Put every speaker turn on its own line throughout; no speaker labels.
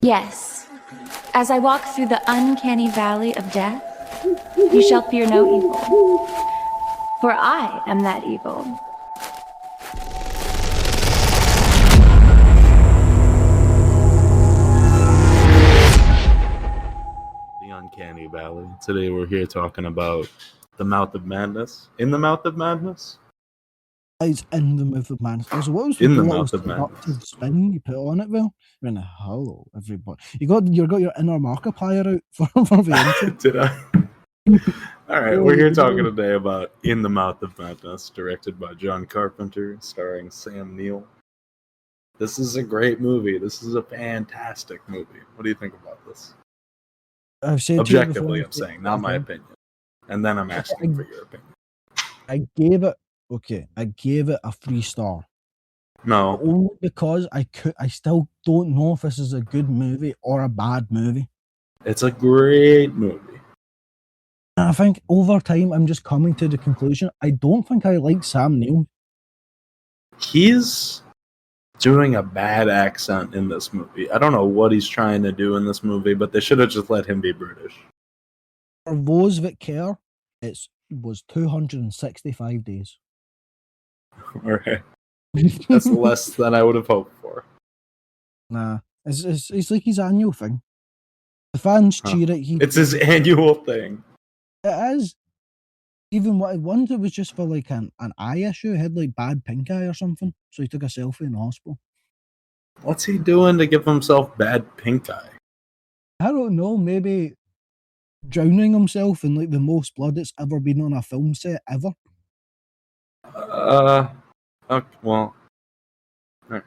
Yes, as I walk through the uncanny valley of death, you shall fear no evil, for I am that evil.
The Uncanny Valley. Today we're here talking about The Mouth of Madness. In the Mouth of Madness?
It's in the mouth of madness. Also, what was
In
with
the
the little
mouth of
seductive
madness.
spin you put on it, Will? You're in hello, everybody. You got your inner Markiplier out for the intro.
Did I? All right, we're here talking today about In the Mouth of Madness, directed by John Carpenter, starring Sam Neill. This is a great movie. This is a fantastic movie. What do you think about this?
I've said
Objectively,
before,
I'm saying, not my opinion. And then I'm asking for your opinion.
I gave it a 3-star.
No.
Only because I still don't know if this is a good movie or a bad movie.
It's a great movie.
And I think over time I'm just coming to the conclusion I don't think I like Sam Neill.
He's doing a bad accent in this movie. I don't know what he's trying to do in this movie, but they should have just let him be British.
For those that care, it was 265 days.
All right. That's less than I would have hoped for.
Nah, it's like his annual thing. The fans cheer it.
It's his annual thing.
It is. Even what I wonder was just for like an eye issue. He had like bad pink eye or something, so he took a selfie in the hospital.
What's he doing to give himself bad pink eye?
I don't know. Maybe drowning himself in like the most blood that's ever been on a film set ever.
Okay, well. Right.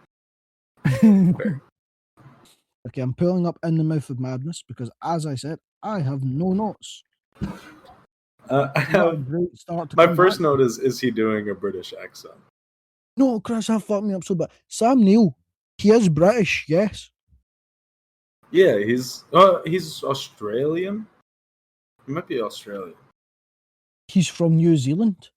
Okay, I'm pulling up In the Mouth of Madness because, as I said, I have no notes.
I have
a great start to
my first note is he doing a British accent?
No, Chris, that fucked me up so bad. Sam Neill, he is British, yes.
Yeah, he's Australian. He might be Australian.
He's from New Zealand.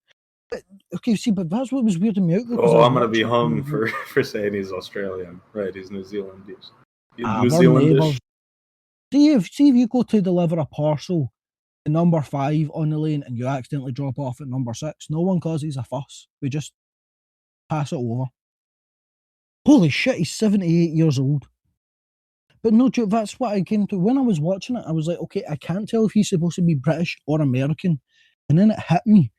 Okay, see, but that's what was weirding me out.
Oh, I'm gonna be hung for saying he's Australian. Right, he's New Zealand. He's New Zealandish.
See if you go to deliver a parcel at number 5 on the lane and you accidentally drop off at number 6, no one causes a fuss. We just pass it over. Holy shit, he's 78 years old. But no joke, that's what I came to. When I was watching it, I was like, okay, I can't tell if he's supposed to be British or American. And then it hit me.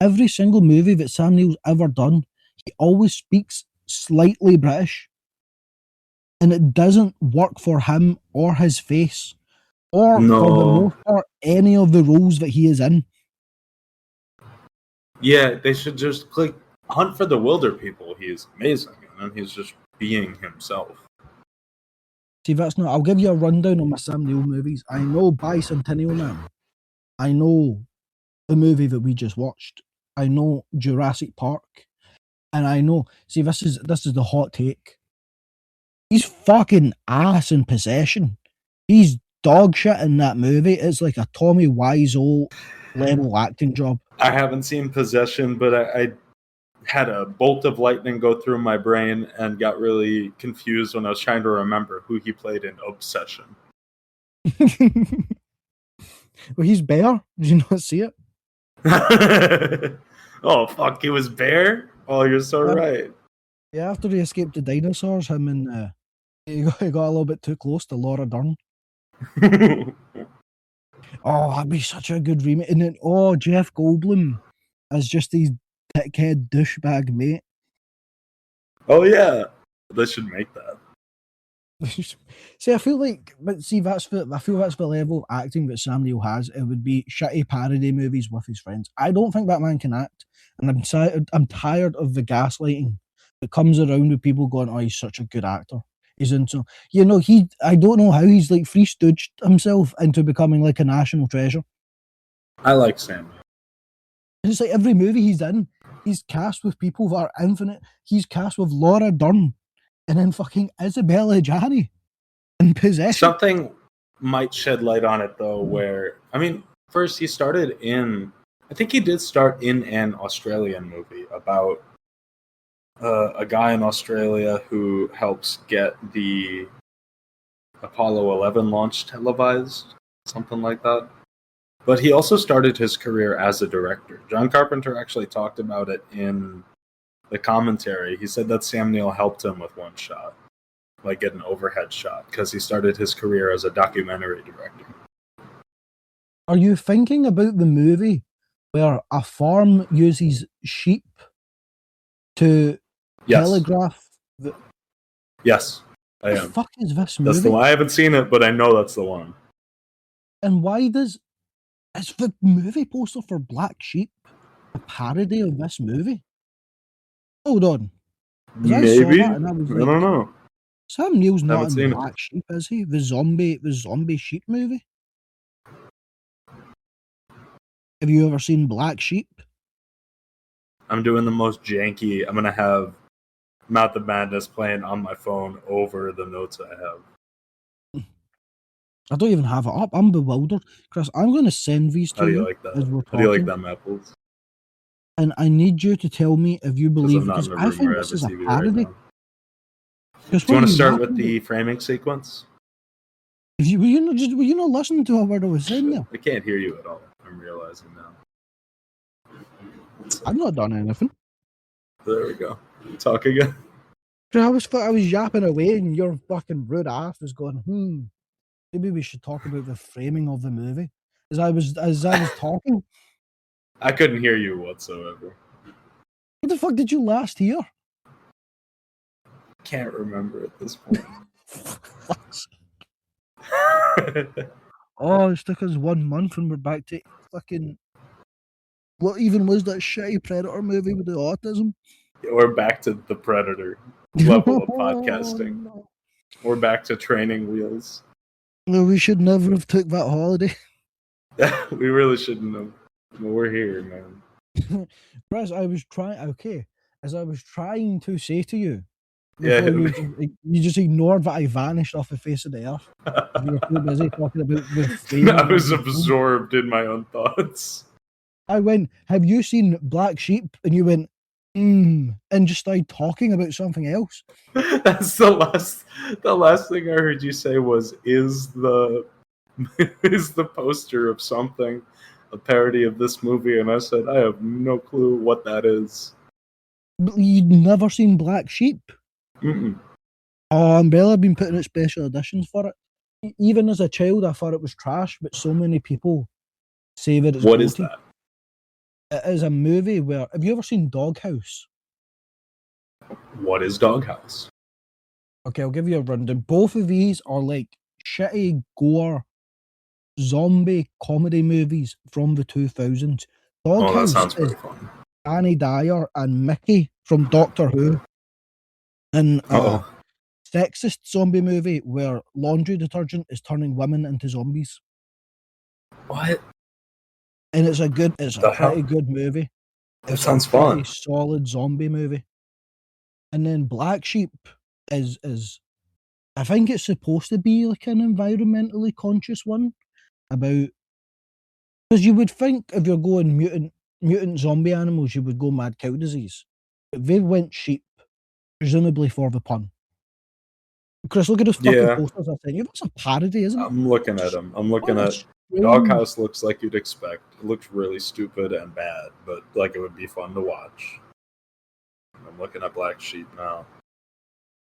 Every single movie that Sam Neill's ever done, he always speaks slightly British. And it doesn't work for him or his face. Or for the most part, any of the roles that he is in.
Yeah, they should just click Hunt for the Wilder People. He is amazing. And he's just being himself.
See, that's not. I'll give you a rundown on my Sam Neill movies. I know Bicentennial Man. I know the movie that we just watched. I know Jurassic Park. And I know. See, this is the hot take. He's fucking ass in Possession. He's dog shit in that movie. It's like a Tommy Wiseau level acting job.
I haven't seen Possession, but I had a bolt of lightning go through my brain and got really confused when I was trying to remember who he played in Obsession.
Well, he's Bear. Did you not see it?
Oh, fuck, he was Bear? Oh, you're so right.
Yeah, after he escaped the dinosaurs, him and he got a little bit too close to Laura Dern. Oh, that'd be such a good remake. And then, Jeff Goldblum as just his dickhead douchebag mate.
Oh, yeah. They should make that.
See, I feel that's the level of acting that Sam Neill has. It would be shitty parody movies with his friends. I don't think that man can act, and I'm tired of the gaslighting that comes around with people going, "Oh, he's such a good actor." He's into, I don't know how he's like free stooged himself into becoming like a national treasure.
I like Sam.
It's like every movie he's in, he's cast with people that are infinite. He's cast with Laura Dern. And then fucking Isabella Adjani in Possession.
Something might shed light on it, though, where, I mean, first he started I think he did start in an Australian movie about a guy in Australia who helps get the Apollo 11 launch televised, something like that. But he also started his career as a director. John Carpenter actually talked about it in the commentary. He said that Sam Neill helped him with one shot, like get an overhead shot, because he started his career as a documentary director.
Are you thinking about the movie where a farm uses sheep to telegraph?
Yes, I
What the
am.
fuck is this
That's the
movie?
one. I haven't seen it, but I know that's the one.
And why is the movie poster for Black Sheep a parody of this movie? Hold on. 'Cause I saw
Maybe?
that and I was
I
like,
don't know.
Sam Neill's not
Haven't
in
seen it.
Black Sheep, is he? The zombie sheep movie? Have you ever seen Black Sheep?
I'm doing the most janky. I'm going to have Mouth of Madness playing on my phone over the notes I have.
I don't even have it up. I'm bewildered. Chris, I'm going to send these
How
to
do you
you
like that?
as we're
How do you like
talking.
them apples?
And I need you to tell me if you
Because
believe,
I'm not
because
in a
I
room
think
where I have
this
a
is a
TV right
parody.
now.
Do
Do you want to start with the framing sequence?
Were you not listening to a word I was saying there?
I can't hear you at all. I'm realizing now.
I've not done anything.
There we go. Talk again.
I was yapping away, and your fucking rude ass was going, maybe we should talk about the framing of the movie. As I was talking,
I couldn't hear you whatsoever.
what the fuck did you last hear?
Can't remember at this point.
Oh, it's took us 1 month and we're back to fucking. What even was that shitty Predator movie with the autism?
We're back to the Predator level of
Oh,
podcasting.
no.
We're back to training wheels.
No, we should never have took that holiday.
We really shouldn't have. But we're here, man.
Chris, as I was trying to say to you,
Yeah,
before you just ignored that I vanished off the face of the earth. You were too busy talking about the framing.
I was
of the film.
absorbed in my own thoughts.
I went, have you seen Black Sheep? And you went, and just started talking about something else.
That's the last thing I heard you say was, is the poster of something a parody of this movie? And I said, I have no clue what that is.
You'd never seen Black Sheep?
Mm-mm.
Oh, Umbrella have been putting out special editions for it. Even as a child, I thought it was trash, but so many people say that it's
What is
goated.
that?
It is a movie where... Have you ever seen Doghouse?
What is Doghouse?
Okay, I'll give you a rundown. Both of these are like shitty gore zombie comedy movies from the 2000s.
Oh, that
Doghouse
sounds
is
pretty fun.
Annie Dyer and Mickey from Doctor Who. And sexist zombie movie where laundry detergent is turning women into zombies.
What?
And it's a pretty good movie.
That sounds fun.
A solid zombie movie. And then Black Sheep is I think it's supposed to be like an environmentally conscious one about, because you would think if you're going mutant zombie animals, you would go mad cow disease. But they went sheep, presumably for the pun. Chris, look at those fucking posters I sent you. That's a parody, isn't it?
I'm looking at them. I'm looking at Doghouse. Looks like you'd expect. It looks really stupid and bad, but like it would be fun to watch. I'm looking at Black Sheep now.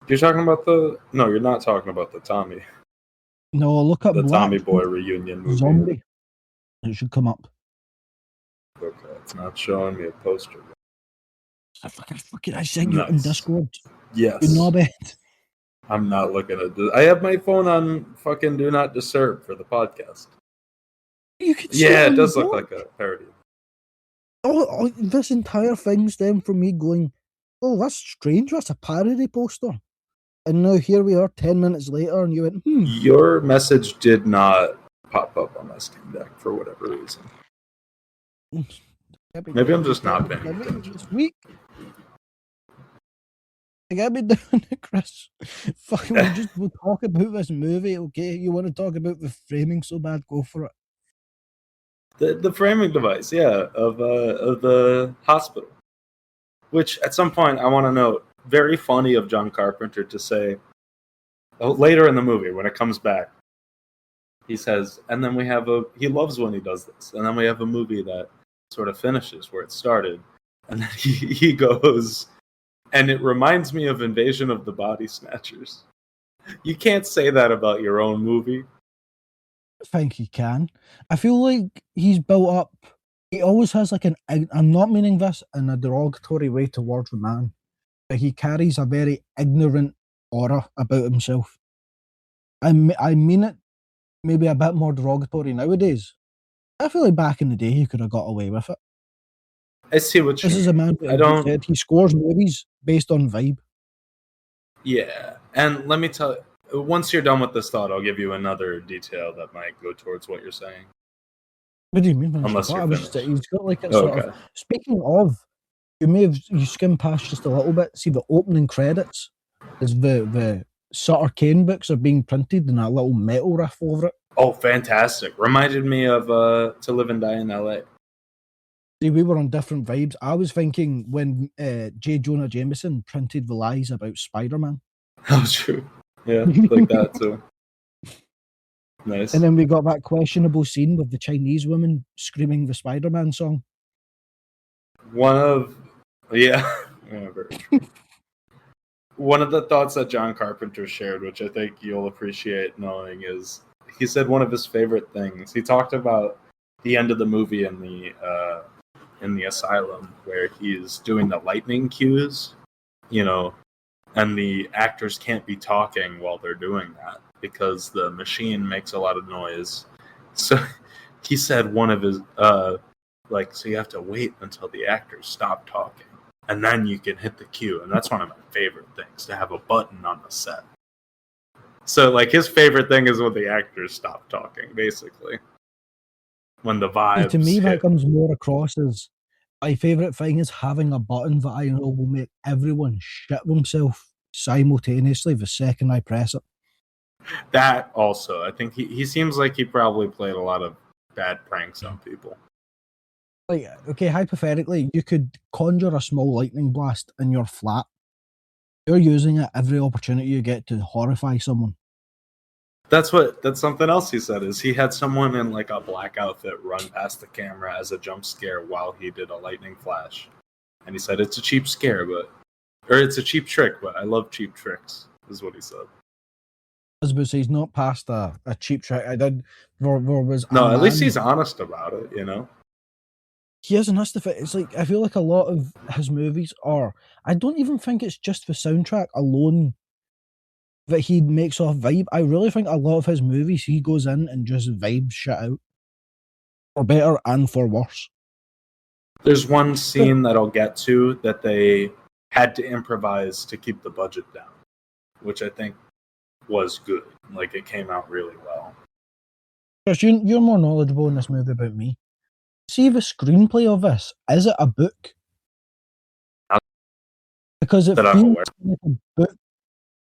You're talking about No, you're not talking about the Tommy.
No, look up
the
Black
Tommy Boy reunion movie.
Zombie. It should come up.
Okay, it's not showing me a poster.
I sent you in Discord.
Yes.
You know about it.
I'm not looking at this. I have my phone on fucking Do Not Disturb for the podcast.
You could see
it does look like a parody.
Oh, this entire thing stemmed from me going, oh, that's strange. That's a parody poster. And now here we are 10 minutes later and you went,
Your message did not pop up on my Steam Deck for whatever reason. Maybe I'm just not paying attention.
This week. I gotta be doing it, Chris. Fucking, we'll talk about this movie, okay? You want to talk about the framing so bad, go for it.
The framing device, of the hospital. Which, at some point, I want to note, very funny of John Carpenter to say, later in the movie when it comes back, he says, and then he loves when he does this, and then we have a movie that sort of finishes where it started, and then he goes, and it reminds me of Invasion of the Body Snatchers. You can't say that about your own movie.
I think he can. I feel like he's built up. He always has like I'm not meaning this in a derogatory way towards the man, but he carries a very ignorant aura about himself. I mean it maybe a bit more derogatory nowadays. I feel like back in the day he could have got away with it.
I see what you
This is a man who said he scores movies based on vibe.
Yeah, and let me tell you, once you're done with this thought, I'll give you another detail that might go towards what you're saying.
What do you mean?
Unless you're finished.
He's got like a sort of. Speaking of, you skimmed past just a little bit. See the opening credits is the Sutter Cane books are being printed and a little metal riff over it.
Oh, fantastic! Reminded me of To Live and Die in L.A.
See, we were on different vibes. I was thinking when J. Jonah Jameson printed the lies about Spider-Man.
Oh, true. Yeah, like that too. Nice.
And then we got that questionable scene with the Chinese woman screaming the Spider-Man song.
One of the thoughts that John Carpenter shared, which I think you'll appreciate knowing, is he said one of his favorite things. He talked about the end of the movie in the asylum where he's doing the lightning cues, and the actors can't be talking while they're doing that because the machine makes a lot of noise. So he said one of his so you have to wait until the actors stop talking and then you can hit the cue. And that's one of my favorite things, to have a button on the set. So like his favorite thing is when the actors stop talking, basically. When the vibes
to me,
hit.
that comes more across as my favourite thing is having a button that I know will make everyone shit themselves simultaneously the second I press it.
That also, I think he seems like he probably played a lot of bad pranks on people.
Like, okay, hypothetically, you could conjure a small lightning blast in your flat. You're using it every opportunity you get to horrify someone.
That's something else he said, is he had someone in like a black outfit run past the camera as a jump scare while he did a lightning flash. And he said it's a cheap scare, it's a cheap trick, but I love cheap tricks, is what he said.
I was about to say, he's not past a cheap trick. At
least he's honest about it,
He isn't. That's the thing. It's like, I feel like a lot of his movies are, I don't even think it's just the soundtrack alone that he makes off vibe. I really think a lot of his movies, he goes in and just vibes shit out. For better and for worse.
There's one scene that I'll get to that they had to improvise to keep the budget down, which I think was good. Like, it came out really well.
Chris, you're more knowledgeable in this movie about me. See the screenplay of this, is it a book? Because it feels like a book.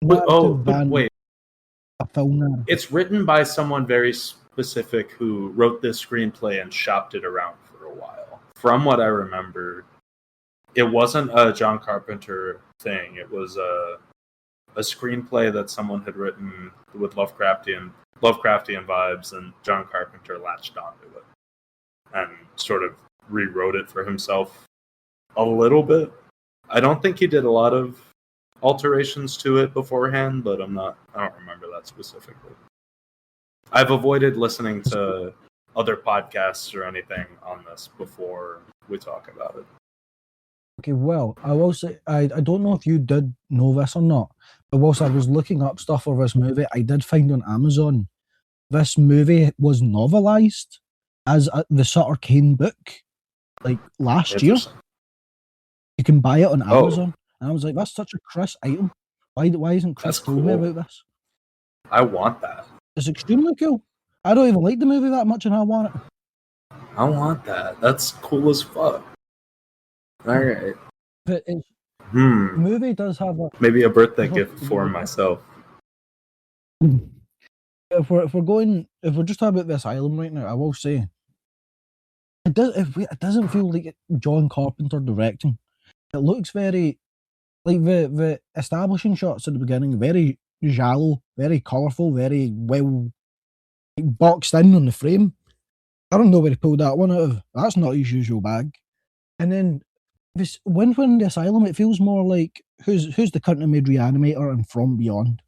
Wait.
A film narrative.
It's written by someone very specific who wrote this screenplay and shopped it around for a while. From what I remember, it wasn't a John Carpenter thing. It was a screenplay that someone had written with Lovecraftian vibes, and John Carpenter latched onto it and sort of rewrote it for himself a little bit. I don't think he did a lot of alterations to it beforehand, but I don't remember that specifically. I've avoided listening to other podcasts or anything on this before we talk about it.
Okay, well, I will say, I don't know if you did know this or not, but whilst I was looking up stuff for this movie, I did find on Amazon this movie was novelized as the Sutter Cane book, like last year. You can buy it on Amazon. And I was like, that's such a Chris item. Why isn't Chris told me about this?
I want that.
It's extremely cool. I don't even like the movie that much and I want it.
I want that. That's cool as fuck. Alright.
But the movie does have
maybe a birthday gift for myself.
If we're just talking about the asylum right now, I will say it doesn't feel like John Carpenter directing. It looks very like the establishing shots at the beginning, very giallo, very colourful, very well boxed in on the frame. I don't know where he pulled that one out of. That's not his usual bag. And then when we're in the asylum, it feels more like who's the cunt who made Reanimator and From Beyond?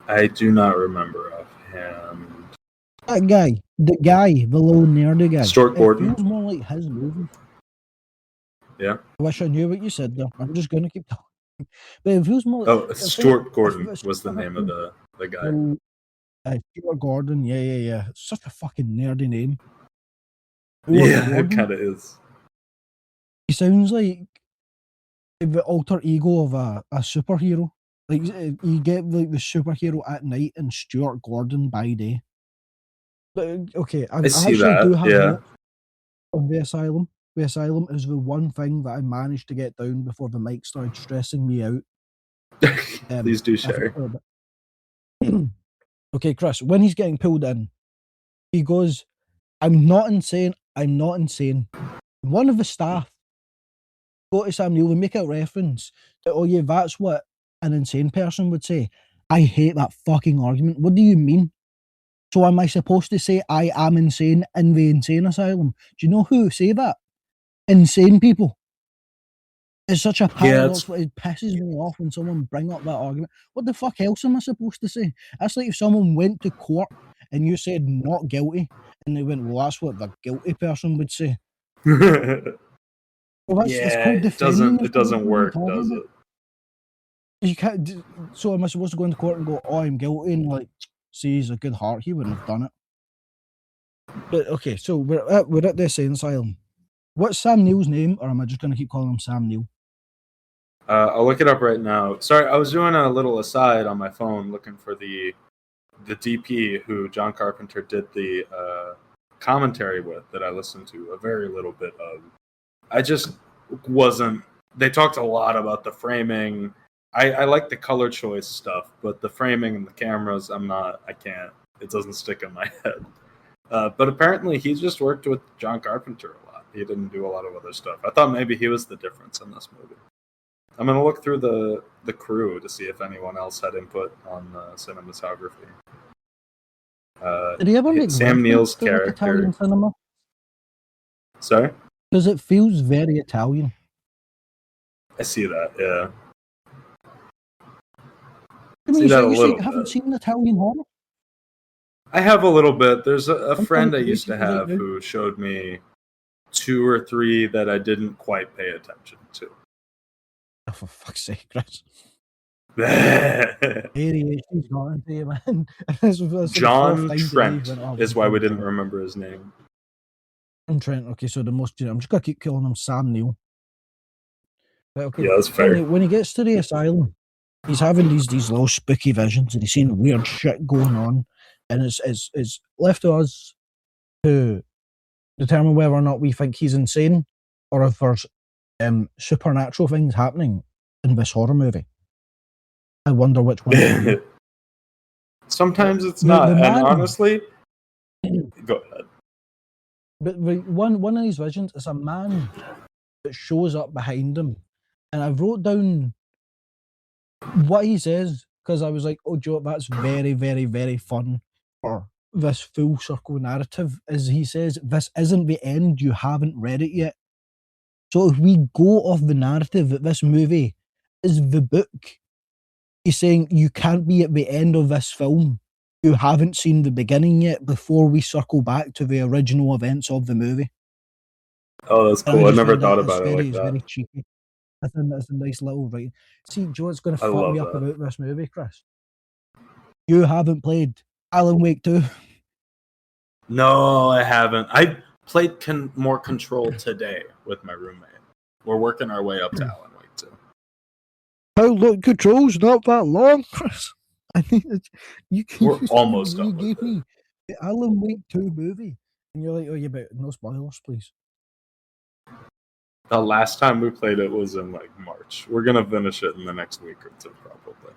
I do not remember offhand.
That guy, the little nerdy guy.
Stuart Gordon.
It feels more like his movie.
Yeah.
I wish I knew what you said there. I'm just going to keep talking. But it feels more.
Oh, Stuart Gordon was the name of the guy.
Stuart Gordon, yeah. It's such a fucking nerdy name.
Yeah, it kind of is.
He sounds like the alter ego of a superhero. Like you get like the superhero at night and Stuart Gordon by day. But okay, I
see
actually
that.
do have
Yeah.
of the asylum. The asylum is the one thing that I managed to get down before the mic started stressing me out.
Please do share.
Okay, Chris, when he's getting pulled in, he goes, I'm not insane. One of the staff go to Sam Neill and make a reference to, oh yeah, that's what an insane person would say. I hate that fucking argument. What do you mean? So am I supposed to say I am insane in the insane asylum? Do you know who say that? Insane people. It's such a paradox. It pisses me off when someone bring up that argument. What the fuck else am I supposed to say? That's like if someone went to court and you said not guilty, and they went, well, that's what the guilty person would say. Well, it's called defending.
It doesn't work, does it?
You can't. So am I supposed to go into court and go, oh, I'm guilty, and like, see, he's a good heart. He wouldn't have done it. But okay, so we're at the insane asylum. What's Sam Neill's name, or am I just going to keep calling him Sam Neill?
I'll look it up right now. Sorry, I was doing a little aside on my phone looking for the DP who John Carpenter did the commentary with that I listened to a very little bit of. I just wasn't. They talked a lot about the framing. I like the color choice stuff, but the framing and the cameras, I can't. It doesn't stick in my head. But apparently he just worked with John Carpenter a lot. He didn't do a lot of other stuff. I thought maybe he was the difference in this movie. I'm going to look through the crew to see if anyone else had input on the cinematography.
Did he ever make
Sam Neill's character?
Like Italian cinema?
Sorry?
Because it feels very Italian.
I see that, yeah.
I mean, you haven't seen Italian horror?
I have a little bit. There's a friend I used to have who showed me 2 or 3 that I didn't quite pay attention to.
Oh, for fuck's sake, Chris. ADHD's got into you, man.
John Trent is why we didn't remember his name.
Trent. Okay, so I'm just gonna keep calling him Sam Neill. But okay,
yeah, that's fair.
When he gets to the asylum, he's having these little spooky visions, and he's seeing weird shit going on, and it's left to us to determine whether or not we think he's insane, or if there's supernatural things happening in this horror movie. I wonder which one.
Sometimes it's not, and honestly, go ahead.
But one of these visions is a man that shows up behind him, and I wrote down what he says because I was like, "Oh, Joe, that's very, very, very fun." For this full circle narrative, as he says, "This isn't the end. You haven't read it yet." So if we go off the narrative that this movie is the book, he's saying you can't be at the end of this film. You haven't seen the beginning yet before we circle back to the original events of the movie.
Oh, that's cool. I never thought about it like
it's
that.
Very cheeky. I think that's a nice little writing. See, Joe, it's going to fuck me up about this movie, Chris. You haven't played Alan Wake 2.
No, I haven't. I played more Control today with my roommate. We're working our way up to Alan Wake 2.
How long? Control's not that long, Chris. I mean,
we're almost done.
You gave me the Alan Wake 2 movie, and you're like, "Oh yeah, but no spoilers, please."
The last time we played it was in like March. We're gonna finish it in the next week or 2, probably.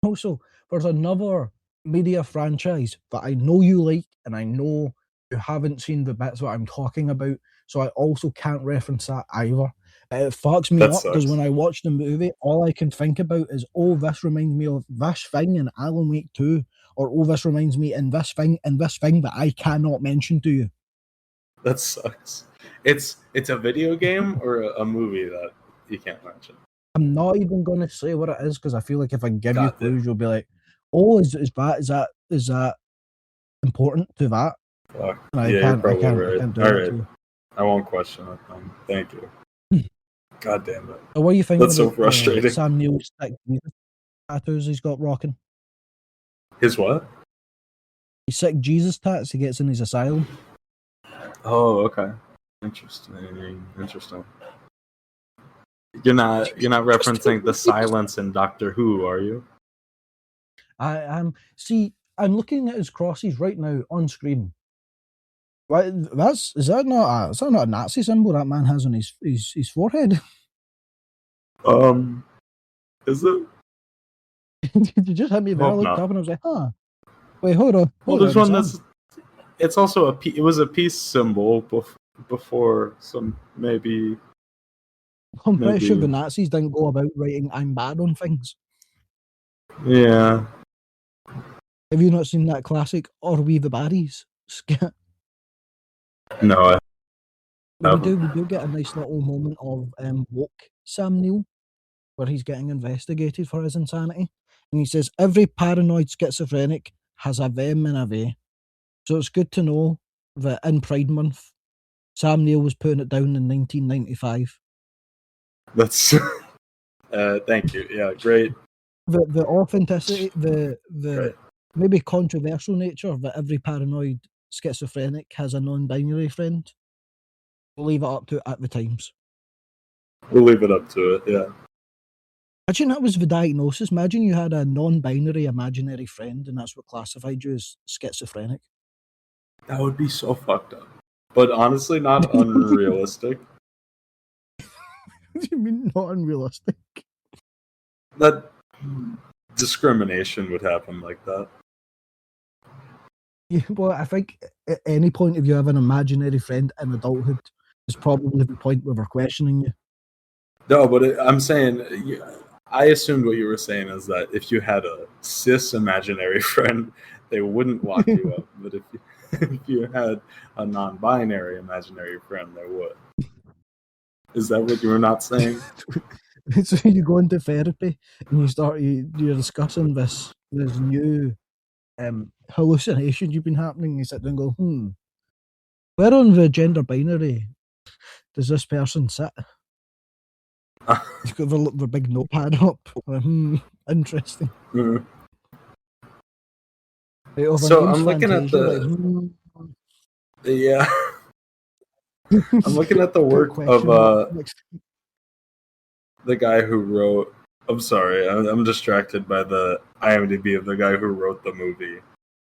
Also, there's another media franchise that I know you like, and I know you haven't seen the bits that I'm talking about, so I also can't reference that either. It fucks me
That
up because
sucks.
when I watch the movie, all I can think about is, oh, this reminds me of this thing in Alan Wake 2, or oh, this reminds me in this thing that I cannot mention to you.
That sucks. It's a video game or a movie that you can't mention.
I'm not even going to say what it is because I feel like if I give you
God
clues, you'll be like, oh, is that important to that?
Fuck.
And
Yeah, you're probably
I
right.
can't do
All
that
right,
to you.
I won't question it then. Thank you. God damn it.
So what are you thinking
That's so
about
frustrating.
Sam Neill's sick tattoos he's got rocking?
His what?
His sick Jesus tats he gets in his asylum.
Oh, okay. Interesting. You're not referencing the silence in Doctor Who, are you?
I'm looking at his crosses right now on screen. Right, is that not a Nazi symbol that man has on his forehead?
Is it?
You just hit me there. I
Hope
looked
not.
up and I was like, huh. Wait, hold on.
Well,
Hold
there's
on,
one
Sam.
that's. It's also it was a peace symbol before some maybe.
I'm pretty sure the
Maybe.
Nazis didn't go about writing "I'm bad" on things.
Yeah.
Have you not seen that classic "Are we the baddies" skit?
No, I
We
haven't.
do get a nice little moment of woke Sam Neill, where he's getting investigated for his insanity, and he says every paranoid schizophrenic has a them and a they. So it's good to know that in Pride Month, Sam Neill was putting it down in 1995.
That's. Thank you. Yeah, great.
The authenticity, the
Great.
maybe controversial nature that every paranoid schizophrenic has a non-binary friend. We'll leave it up to at the times.
We'll leave it up to it. Yeah.
Imagine that was the diagnosis. Imagine you had a non-binary imaginary friend, and that's what classified you as schizophrenic.
That would be so fucked up. But honestly, not unrealistic.
What do you mean not unrealistic?
That discrimination would happen like that.
Yeah, well, I think at any point if you have an imaginary friend in adulthood is probably the point where we're questioning you.
No, but I'm saying, I assumed what you were saying is that if you had a cis imaginary friend, they wouldn't lock you up. But if you had a non-binary imaginary friend, they would. Is that what you were not saying?
So you go into therapy and you're discussing this new hallucination you've been happening. You sit there and go, where on the gender binary does this person sit? He's got the big notepad up. Interesting.
Mhm.
Right, of
So
an
I'm looking at
Fantasia,
yeah. I'm looking at the
put
work of
question marks next to
the guy who wrote. I'm sorry, I'm distracted by the IMDb of the guy who wrote the movie,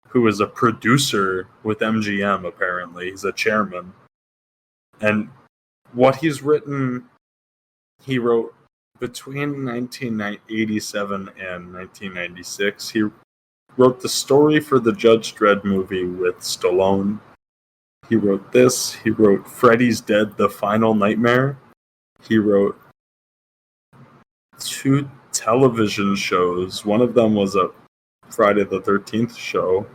who is a producer with MGM. Apparently, he's a chairman, and what he's written, he wrote between 1987 and 1996. He wrote the story for the Judge Dredd movie with Stallone. He wrote this. He wrote Freddy's Dead: The Final Nightmare. He wrote 2 television shows. One of them was a Friday the 13th show.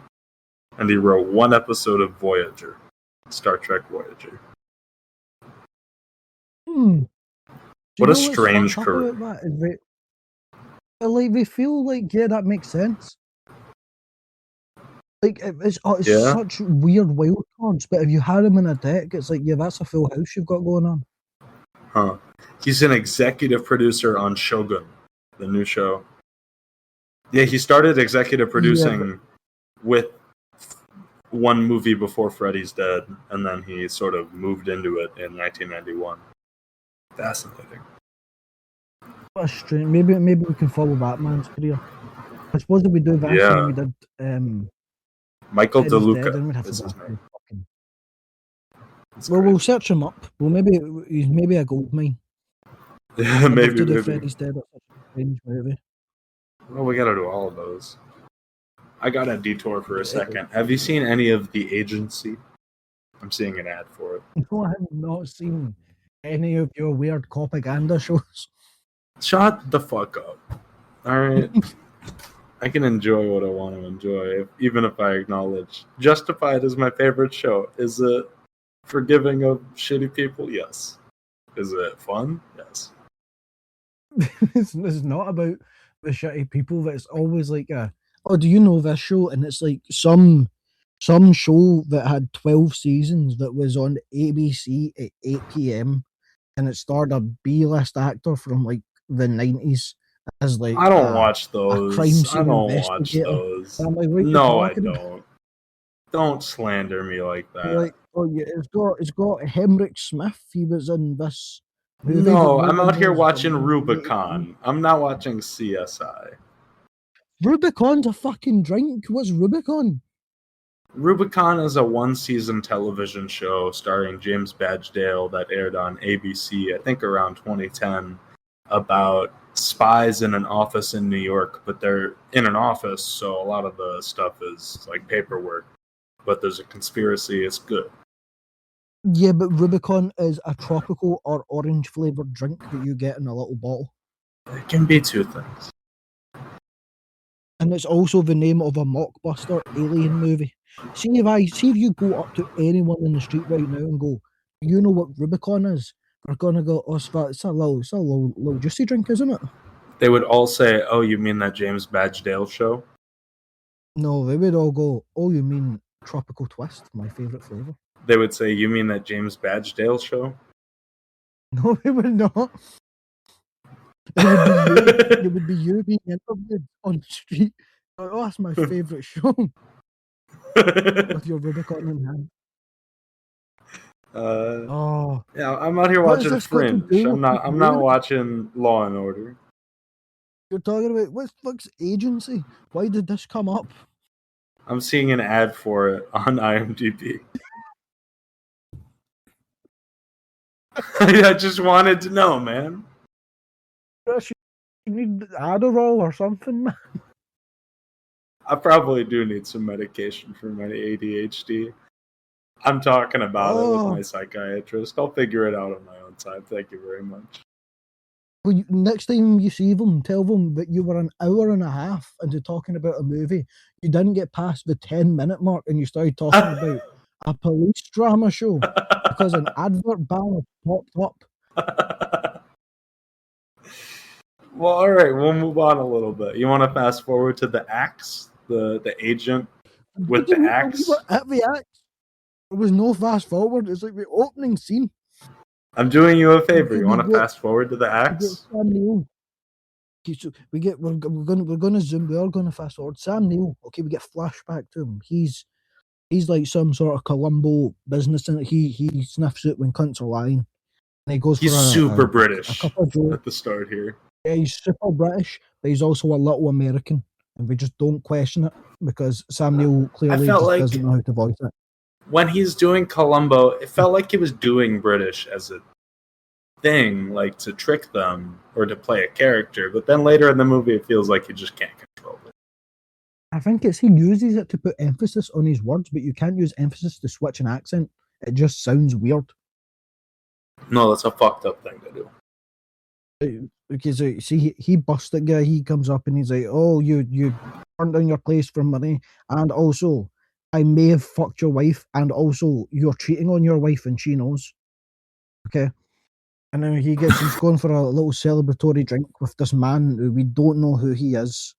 And he wrote 1 episode of Voyager, Star Trek Voyager.
Do you
What a
know what's
strange
fucked up
career.
about that? Is they feel like, yeah, that makes sense. Like, it's
Yeah?
such weird wild cards, but if you had him in a deck, it's like, yeah, that's a full house you've got going on.
Huh. He's an executive producer on Shogun, the new show. Yeah, he started executive producing with 1 movie before Freddy's Dead, and then he sort of moved into it in 1991. Fascinating.
What a strange. Maybe we can follow Batman's career. I suppose if we do this and then we did
Michael
Freddy's Dead,
DeLuca
then we'd have
is
to
his
go
name.
fucking.
It's
Well,
great.
we'll search him up. Well, he's maybe a gold mine.
Yeah,
I'd love
maybe.
to do Freddy's Dead. That's such a strange movie.
Well, we gotta do all of those. I got a detour for a second. Have you seen any of The Agency? I'm seeing an ad for it.
No, I have not seen any of your weird propaganda shows.
Shut the fuck up. All right. I can enjoy what I want to enjoy, even if I acknowledge Justified is my favorite show. Is it forgiving of shitty people? Yes. Is it fun? Yes.
It's not about the shitty people, but it's always like oh, do you know this show? And it's like some show that had 12 seasons that was on ABC at 8 p.m. and it starred a B-list actor from like the 90s as like
I don't watch
a crime
those. I
scene
don't watch
investigator.
those.
And I'm like, what are you
No, I
talking about?
don't. Don't slander me like
You're
that.
like, oh yeah, it's got Henrik Smith. He was in this movie. that
No,
no
I'm
one
out here
knows
watching
from 1981.
Rubicon. I'm not watching CSI.
Rubicon's a fucking drink. What's Rubicon?
Rubicon is a one-season television show starring James Badgedale that aired on ABC, I think around 2010, about spies in an office in New York, but they're in an office, so a lot of the stuff is like paperwork, but there's a conspiracy. It's good.
Yeah, but Rubicon is a tropical or orange flavored drink that you get in a little bottle.
It can be two things.
And it's also the name of a mockbuster alien movie. See if you go up to anyone in the street right now and go, you know what Rubicon is? They're gonna go, oh, it's a little juicy drink, isn't it?
They would all say, "Oh, you mean that James Badgedale show?"
No, they would all go, oh, you mean Tropical Twist, my favorite flavor.
They would say, "You mean that James Badgedale show?"
No, they would not. It would be you being interviewed on the street. Oh, that's my favorite show. With your Rubicon in hand. Oh,
Yeah, I'm out here
what has
watching
this got to
Fringe.
do
I'm
with
not
you?
watching Law and Order.
You're talking about what the fuck's Agency? Why did this come up?
I'm seeing an ad for it on IMDb. I just wanted to know, man.
You need Adderall or something, man.
I probably do need some medication for my ADHD. I'm talking about it with my psychiatrist. I'll figure it out on my own time. Thank you very much.
Well, next time you see them, tell them that you were an hour and a half into talking about a movie. You didn't get past the 10-minute mark and you started talking about a police drama show because an advert banner popped up.
Well, all right, we'll move on a little bit. You want to fast forward to the axe, the agent with the axe?
We were at the axe. There was no fast forward. It's like the opening scene.
I'm doing you a favor. You want to fast forward to the axe?
Sam Neill. We're gonna zoom. We are gonna fast forward. Sam Neill. Okay, we get flashback to him. He's like some sort of Columbo business, and he sniffs it when cunts are lying. And he goes.
He's super British
at
the start here.
Yeah, he's super British, but he's also a little American, and we just don't question it because Sam Neill clearly just doesn't know how to voice it.
When he's doing Columbo, it felt like he was doing British as a thing, like to trick them or to play a character. But then later in the movie, it feels like he just can't control it.
I think he uses it to put emphasis on his words, but you can't use emphasis to switch an accent. It just sounds weird.
No, that's a fucked up thing to
do. Because see, he busts that guy. He comes up and he's like, "Oh, you burned down your place for money, and also I may have fucked your wife, and also you're cheating on your wife, and she knows." Okay, and then he's going for a little celebratory drink with this man who we don't know who he is.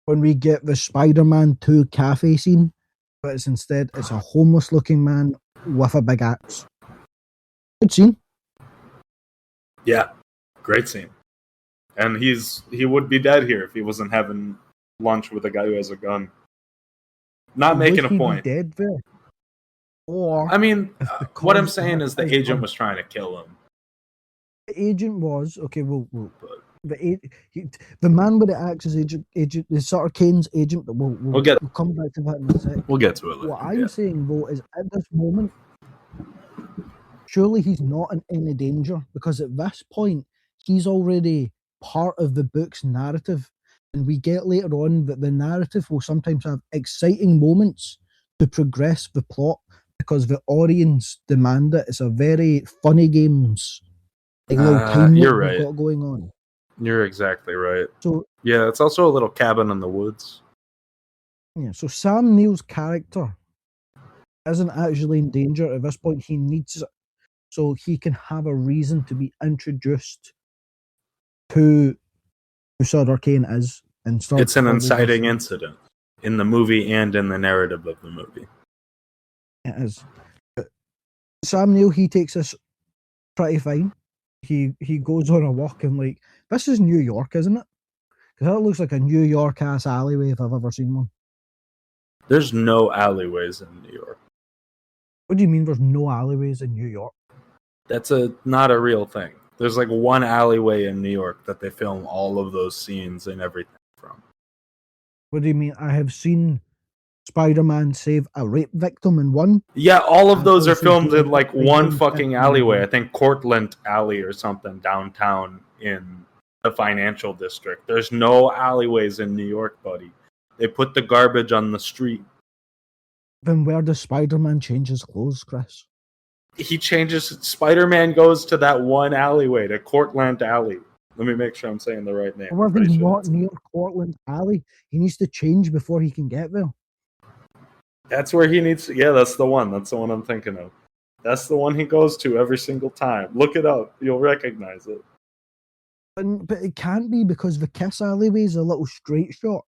When we get the Spider-Man 2 cafe scene, but it's a homeless-looking man with a big axe. Good scene.
Yeah. Great scene. And he would be dead here if he wasn't having lunch with a guy who has a gun. Not making a point.
Be dead there? Or
I mean, what I'm saying is the agent was trying to kill him.
The agent was okay. The man with the axe is agent, the Sutter Cane's agent. But we'll come back to that in a sec.
We'll get to it later.
What I'm saying though is, at this moment, surely he's not in any danger because at this point he's already part of the book's narrative, and we get later on that the narrative will sometimes have exciting moments to progress the plot, because the audience demand it. It's a very funny games, like little time
You're
loop
right.
they've got going on.
You're exactly right.
So
Yeah, it's also a little cabin in the woods.
yeah, so Sam Neill's character isn't actually in danger at this point. He needs it so he can have a reason to be introduced to who Sutter Cane is and start.
It's an
probably
inciting
this-
incident in the movie and in the narrative of the movie.
It is. Sam Neill, he takes this pretty fine. He goes on a walk and like, this is New York, isn't it? Because that looks like a New York ass alleyway if I've ever seen one.
There's no alleyways in New York.
What do you mean there's no alleyways in New York?
That's not a real thing. There's like one alleyway in New York that they film all of those scenes and everything from.
What do you mean? I have seen Spider-Man save a rape victim in one.
Yeah, all of
I've
those are
also
filmed
seen
in like
a
one
young
fucking
victim
alleyway.
in-
I think Cortlandt Alley or something downtown in the financial district. There's no alleyways in New York, buddy. They put the garbage on the street.
Then where does Spider-Man change his clothes, Chris?
He changes. Spider-Man goes to that one alleyway, to Cortlandt Alley. Let me make sure I'm saying the right name.
Or
I'm
if he's
pretty sure
not
that's-
near Cortland Alley, he needs to change before he can get there.
That's where he needs to. Yeah, that's the one. That's the one I'm thinking of. That's the one he goes to every single time. Look it up. You'll recognize it.
But it can't be because the Kiss alleyway is a little straight shot.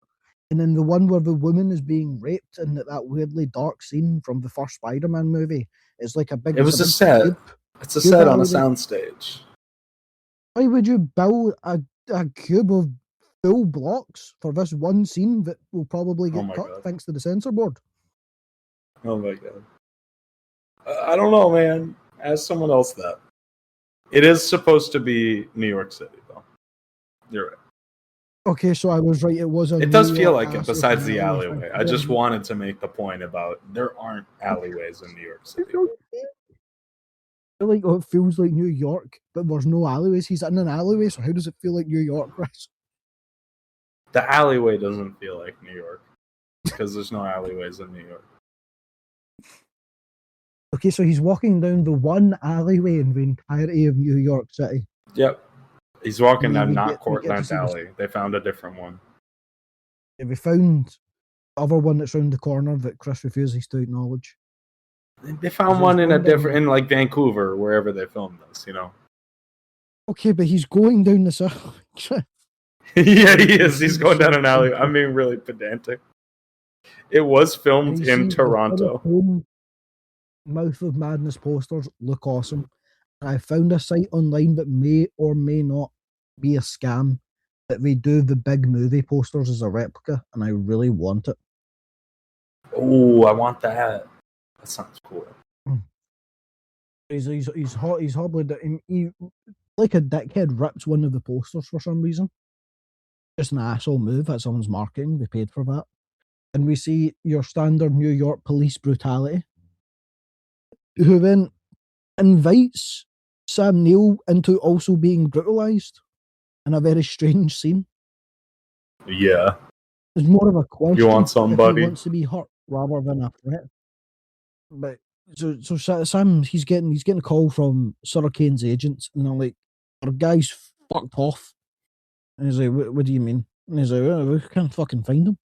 And then the one where the woman is being raped in that weirdly dark scene from the first Spider-Man movie is like a big.
It was
it's
a set.
cube.
It's a
Cube
set on a
alleyway.
soundstage.
Why would you build a cube of full blocks for this one scene that will probably
Oh
get
my
cut
God.
thanks to the censor board?
Oh my god. I don't know, man. Ask someone else that. It is supposed to be New York City, though. You're right.
Okay, so I was right. It was a.
It does
New
feel
York
like it,
ass
besides
looking
the
alleyway.
alleyway. I just wanted to make the point about there aren't alleyways in New York City.
I feel like it feels like New York, but there's no alleyways. He's in an alleyway, so how does it feel like New York, Chris?
The alleyway doesn't feel like New York because there's no alleyways in New York.
Okay, so he's walking down the one alleyway in the entirety of New York City.
Yep. He's walking down
We
not
get to
Cortlandt
see this.
Alley. They found a different one.
Yeah, we found the other one that's round the corner that Chris refuses to acknowledge.
They found
He's
one in a
going down-
different, in like Vancouver, wherever they filmed this, you know.
Okay, but he's going down this alley.
Yeah, he is. He's going down an alley. I'm being really pedantic. It was
And
filmed
you
in
see the
Toronto.
home Mouth of Madness posters look awesome. I found a site online that may or may not be a scam, that they do the big movie posters as a replica, and I really want it.
Oh, I want that. That sounds cool.
He's hobbled it. He, like a dickhead, rips one of the posters for some reason. Just an asshole move. That's someone's marketing. They paid for that. And we see your standard New York police brutality, who then invites Sam Neill into also being brutalized in a very strange scene.
Yeah.
It's more of a question.
You want
if
somebody?
he wants to be hurt rather than a threat. But so Sam, he's getting a call from Sutter Cane's agents, and they're like, "Our guy's fucked off." And he's like, "What do you mean?" And he's like, "Well, we can't fucking find him."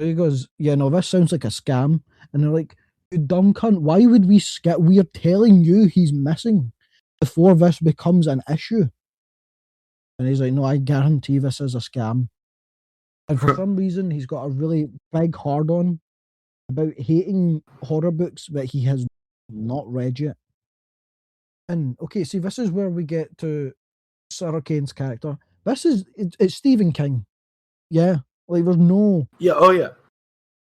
So he goes, "Yeah, no, this sounds like a scam." And they're like, "You dumb cunt! Why would we skip? We are telling you he's missing before this becomes an issue." And he's like, "No, I guarantee this is a scam." And for some reason, he's got a really big hard on about hating horror books that he has not read yet. And okay, see, this is where we get to Sutter Cane's character. It's Stephen King. Yeah. Like there's no
Yeah, oh yeah.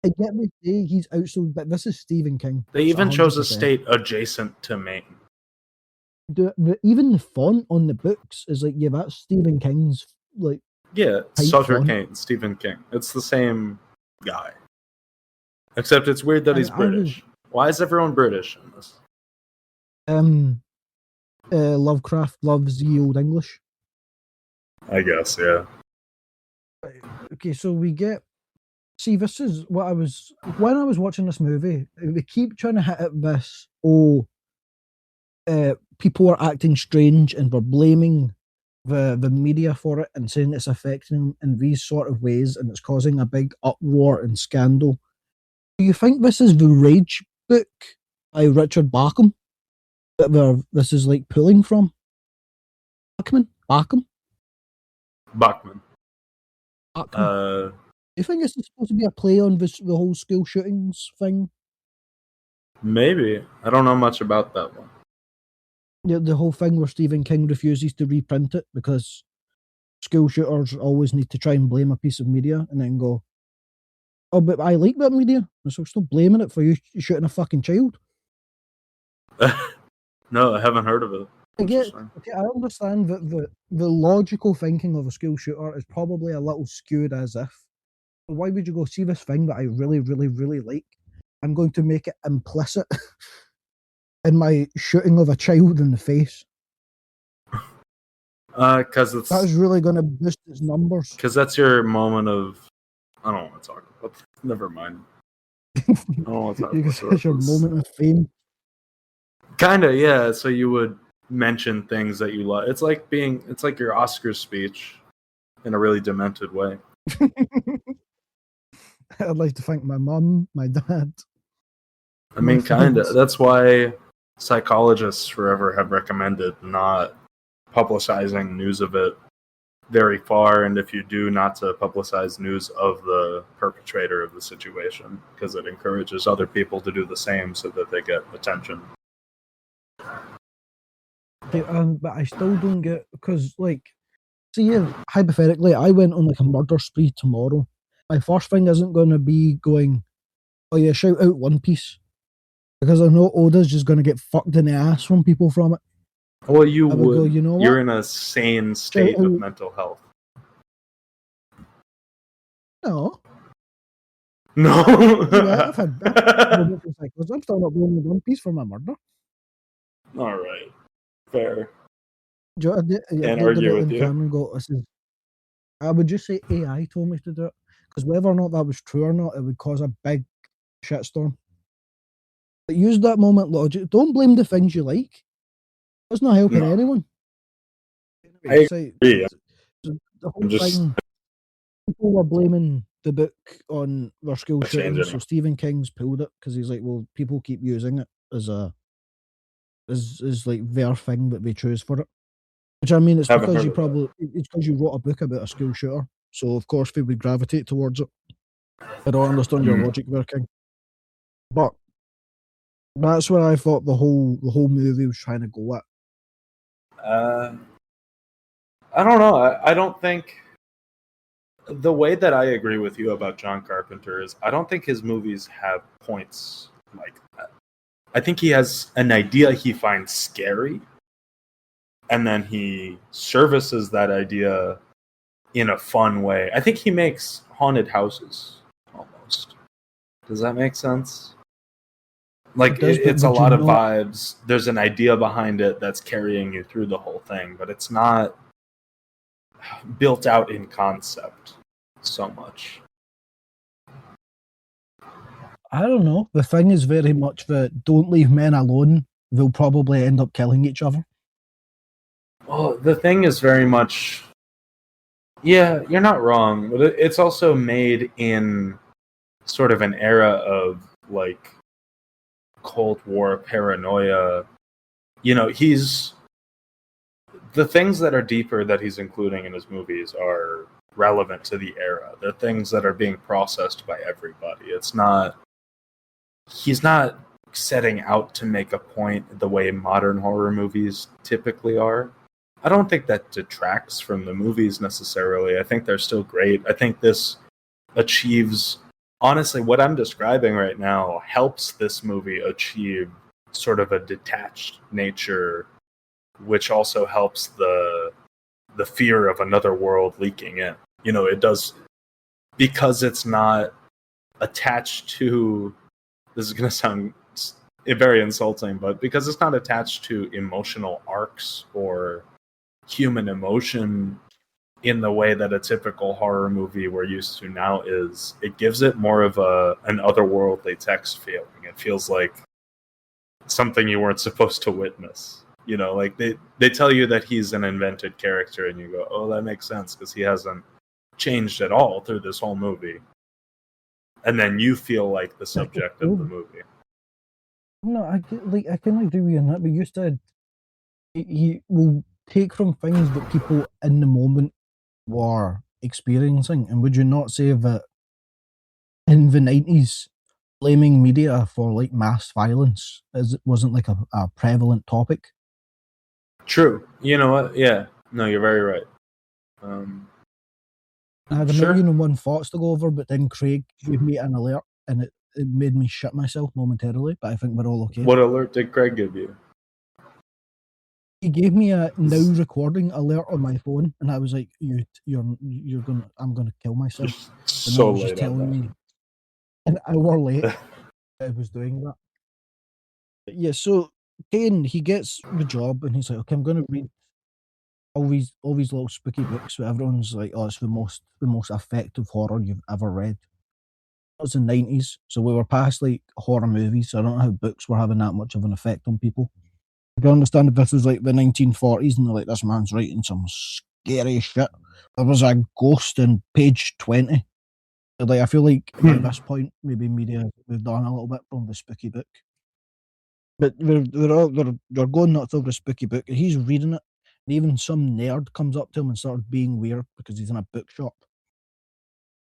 I get me say he's outsold, but this is Stephen King.
They even chose a
100%.
state adjacent to Maine.
Even the font on the books is like, yeah, that's Stephen King's like
Yeah,
Type
Sutter
font.
Cane, Stephen King. It's the same guy. Except it's weird that
And
he's
I was-
British. Why is everyone British in this?
Lovecraft loves the old English.
I guess, yeah.
Okay, so we get See, this is what I was when I was watching this movie. They keep trying to hit at this. People are acting strange, and we're blaming the media for it and saying it's affecting them in these sort of ways, and it's causing a big uproar and scandal. Do you think this is the Rage book by Richard Bacham that this is like pulling from? Bacham.
Bachman.
Do you think this is supposed to be a play on the whole school shootings thing?
Maybe. I don't know much about that one.
The whole thing where Stephen King refuses to reprint it because school shooters always need to try and blame a piece of media and then go, oh, but I like that media, so I'm still blaming it for you shooting a fucking child.
No, I haven't heard of it.
Okay, I understand that the logical thinking of a school shooter is probably a little skewed as if. Why would you go see this thing that I really, really, really like? I'm going to make it implicit in my shooting of a child in the face.
Because it's
that is really going to boost its numbers.
Because that's your moment of. I don't want to talk about. Never mind. I don't want to talk about
it's your moment of fame.
Kinda, yeah. So you would mention things that you love. It's like your Oscars speech in a really demented way.
I'd like to thank my mum, my dad.
I mean, kinda. That's why psychologists forever have recommended not publicizing news of it very far, and if you do, not to publicize news of the perpetrator of the situation, because it encourages other people to do the same so that they get attention.
But I still don't get, because, like, see, if, hypothetically, I went on like a murder spree tomorrow, my first thing isn't going to be going, oh yeah, shout out One Piece, because I know Oda's just going to get fucked in the ass from people from it.
Well, you would.
Go, you know what?
You're in a sane state of mental health.
No.
Yeah,
I've had I'm still not blaming One Piece for my murder.
All right. Fair.
Can't
argue with you.
I would just say AI told me to do it, because whether or not that was true or not, it would cause a big shitstorm. But use that moment logic. Don't blame the things you like. That's not helping anyone.
I agree.
The whole thing, people were blaming the book on their school shooting, so Stephen King's pulled it because he's like, well, people keep using it as like their thing that they choose for it. Which, I mean, it's because you wrote a book about a school shooter, so of course they would gravitate towards it. I don't understand your logic there, King. But that's where I thought the whole movie was trying to go at.
I don't know. I don't think the way that I agree with you about John Carpenter is I don't think his movies have points like that. I think he has an idea he finds scary, and then he services that idea in a fun way. I think he makes haunted houses, almost. Does that make sense? Like, it's a lot of vibes. There's an idea behind it that's carrying you through the whole thing, but it's not built out in concept so much.
I don't know. The thing is very much that don't leave men alone. They'll probably end up killing each other.
Well, the thing is very much... Yeah, you're not wrong. But it's also made in sort of an era of, like, Cold War paranoia. You know, the things that are deeper that he's including in his movies are relevant to the era. They're things that are being processed by everybody. He's not setting out to make a point the way modern horror movies typically are. I don't think that detracts from the movies necessarily. I think they're still great. I think this achieves... Honestly, what I'm describing right now helps this movie achieve sort of a detached nature, which also helps the fear of another world leaking in. You know, it does, because it's not attached to... This is going to sound very insulting, but because it's not attached to emotional arcs or human emotion, in the way that a typical horror movie we're used to now is. It gives it more of an otherworldly text feeling. It feels like something you weren't supposed to witness. You know, like they tell you that he's an invented character, and you go, oh, that makes sense because he hasn't changed at all through this whole movie. And then you feel like the subject of the movie.
No, I can agree with you on that, but you said he will take from things that people in the moment were experiencing, and would you not say that in the 90s, blaming media for like mass violence wasn't like a prevalent topic?
True. You know what? Yeah. No, you're very right.
I had a
Sure.
million and one thoughts to go over, but then Craig gave me an alert, and it made me shit myself momentarily, but I think we're all okay.
What alert did Craig give you?
He gave me a now recording alert on my phone, and I was like, I'm gonna kill myself.
Just
And
so
it was just
late on
telling
that.
me an hour late I was doing that. But yeah, so Kane, he gets the job, and he's like, okay, I'm gonna read all these little spooky books where everyone's like, oh, it's the most effective horror you've ever read. It was the 90s, so we were past like horror movies, so I don't know how books were having that much of an effect on people. I can understand if this was like the 1940s and they're like, this man's writing some scary shit. There was a ghost in page 20. Like, I feel like by this point, maybe media moved on a little bit from the spooky book. But they're going nuts over the spooky book, and he's reading it, and even some nerd comes up to him and starts being weird because he's in a bookshop.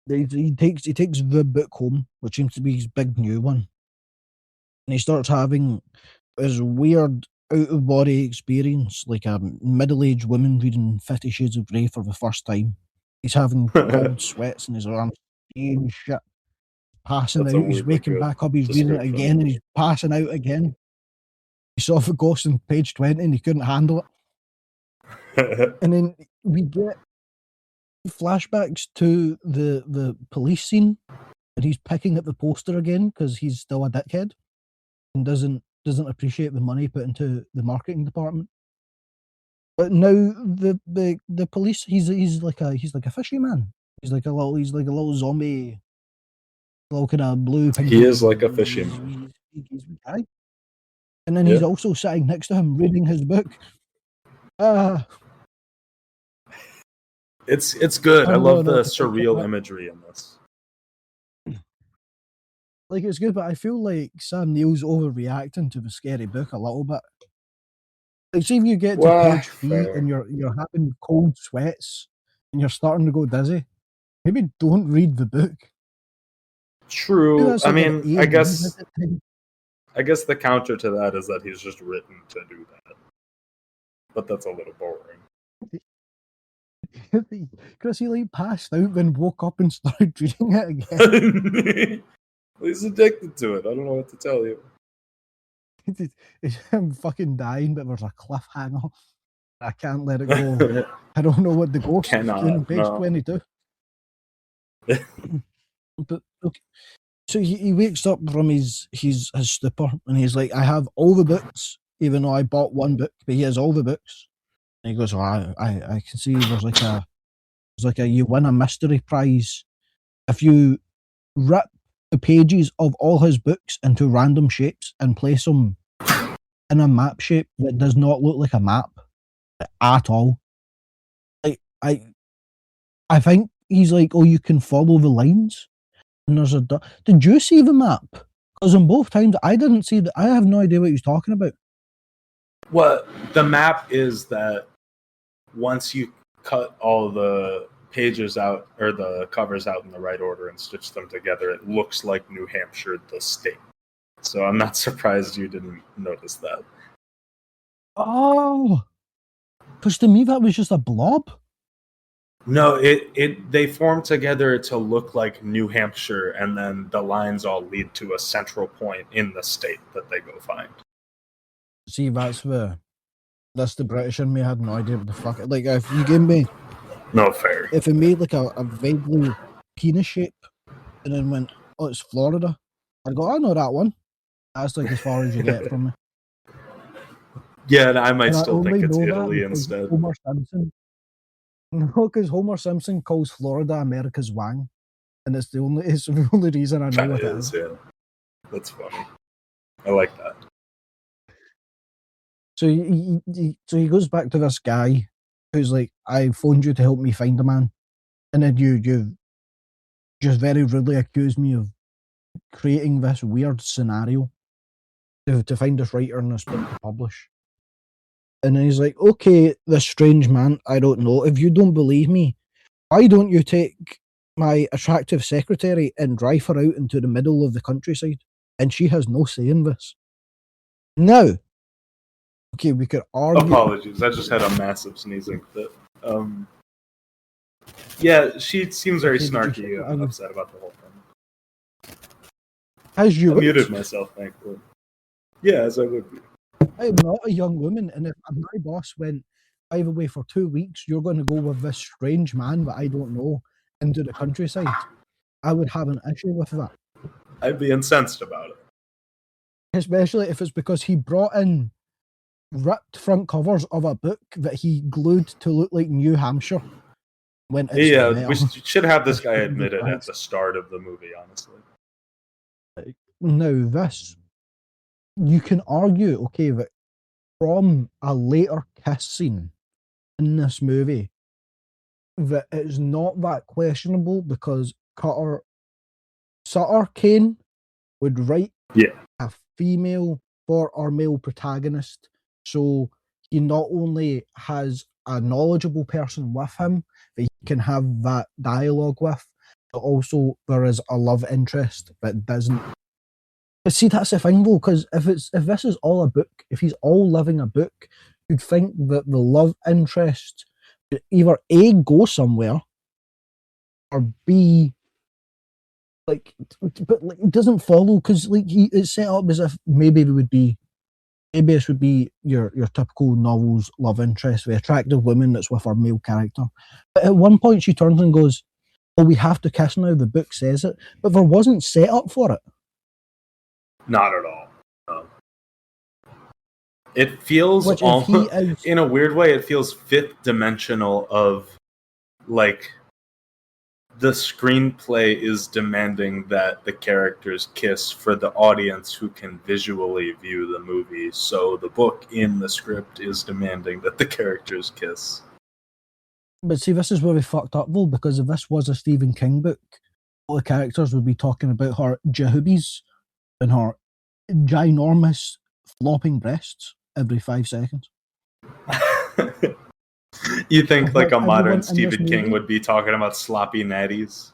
He takes the book home, which seems to be his big new one, and he starts having this weird out-of-body experience, like a middle-aged woman reading 50 Shades of Grey for the first time. He's having cold sweats in his arms, seeing shit, passing
That's a
out. He's
weirdly
waking
good
back up, he's reading it
description.
again, and he's passing out again. He saw the ghost in page 20 and he couldn't handle it. And then we get flashbacks to the police scene, and he's picking at the poster again because he's still a dickhead and doesn't appreciate the money put into the marketing department. But now the police, he's like a fisherman. He's like a little zombie, little kind of blue pink.
He is like a fisherman.
He's a guy. And then he's also sitting next to him reading his book.
It's good. I love the surreal imagery in this.
Like, it's good, but I feel like Sam Neill's overreacting to the scary book a little bit. Like, see if you get to page 3 and you're having cold sweats and you're starting to go dizzy, maybe don't read the book.
True. I mean, I guess the counter to that is that he's just written to do that. But that's a little boring.
Because he like passed out, then woke up and started reading it again.
He's addicted to it. I don't know what to tell you.
It's him fucking dying, but there's a cliffhanger. I can't let it go. I don't know what the ghost is doing on page 22. But okay. So he wakes up from his stupor, and he's like, I have all the books, even though I bought one book, but he has all the books. And he goes, oh, I can see there's like a you win a mystery prize if you rip the pages of all his books into random shapes and place them in a map shape that does not look like a map at all. Like, I think he's like, oh, you can follow the lines, and there's did you see the map? Because on both times I didn't see I have no idea what he's talking about.
Well, the map is that once you cut all the pages out or the covers out in the right order and stitch them together, it looks like New Hampshire, the state. So I'm not surprised you didn't notice that.
Oh, because to me that was just a blob.
No, they form together to look like New Hampshire, and then the lines all lead to a central point in the state that they go find.
See, that's the British in me. I had no idea what the fuck. Like, if you gave me
fair.
If it made like a vaguely penis shape and then went, oh, it's Florida, I'd go, I know that one. That's like as far as you get from me.
Yeah, and I might still think it's Italy instead.
Homer Simpson No, because Homer Simpson calls Florida America's Wang, and it's the only reason I know
Kind
what
of
it
is,
is.
yeah. That's funny. I like that.
So he goes back to this guy who's like, I phoned you to help me find a man, and then you just very rudely accused me of creating this weird scenario to find this writer and this book to publish. And then he's like, okay, this strange man, I don't know. If you don't believe me, why don't you take my attractive secretary and drive her out into the middle of the countryside? And she has no say in this. Now, okay, we could argue.
Apologies, I just had a massive sneezing fit. Yeah, she seems very
Okay,
snarky and upset about the whole thing.
As you
I
would.
muted myself, thankfully. Yeah, as I would be.
I am not a young woman, and if my boss went, by the way, for 2 weeks, you're going to go with this strange man that I don't know into the countryside, I would have an issue with that.
I'd be incensed about it.
Especially if it's because he brought in ripped front covers of a book that he glued to look like New Hampshire. When it's
Yeah, we should have this guy admit it at the start of the movie, honestly.
Now, this, you can argue, okay, that from a later kiss scene in this movie, that it's not that questionable because Sutter Cane would write a female for our male protagonist, so he not only has a knowledgeable person with him that he can have that dialogue with, but also there is a love interest that doesn't. But see, that's the thing though, because if this is all a book, if he's all living a book, you'd think that the love interest could either A, go somewhere, or B, but it doesn't follow, because it's set up as if maybe this would be your typical novel's love interest, the attractive woman that's with our male character. But at one point she turns and goes, "Oh, we have to kiss now, the book says it," but there wasn't set up for it.
Not at all. No. It feels almost, in a weird way, it feels fifth dimensional of, like, the screenplay is demanding that the characters kiss for the audience who can visually view the movie, so the book in the script is demanding that the characters kiss.
But see, this is where we fucked up though, because if this was a Stephen King book, all the characters would be talking about her jahoobies and her ginormous flopping breasts every 5 seconds.
You think like a modern Stephen King would be talking about sloppy natties?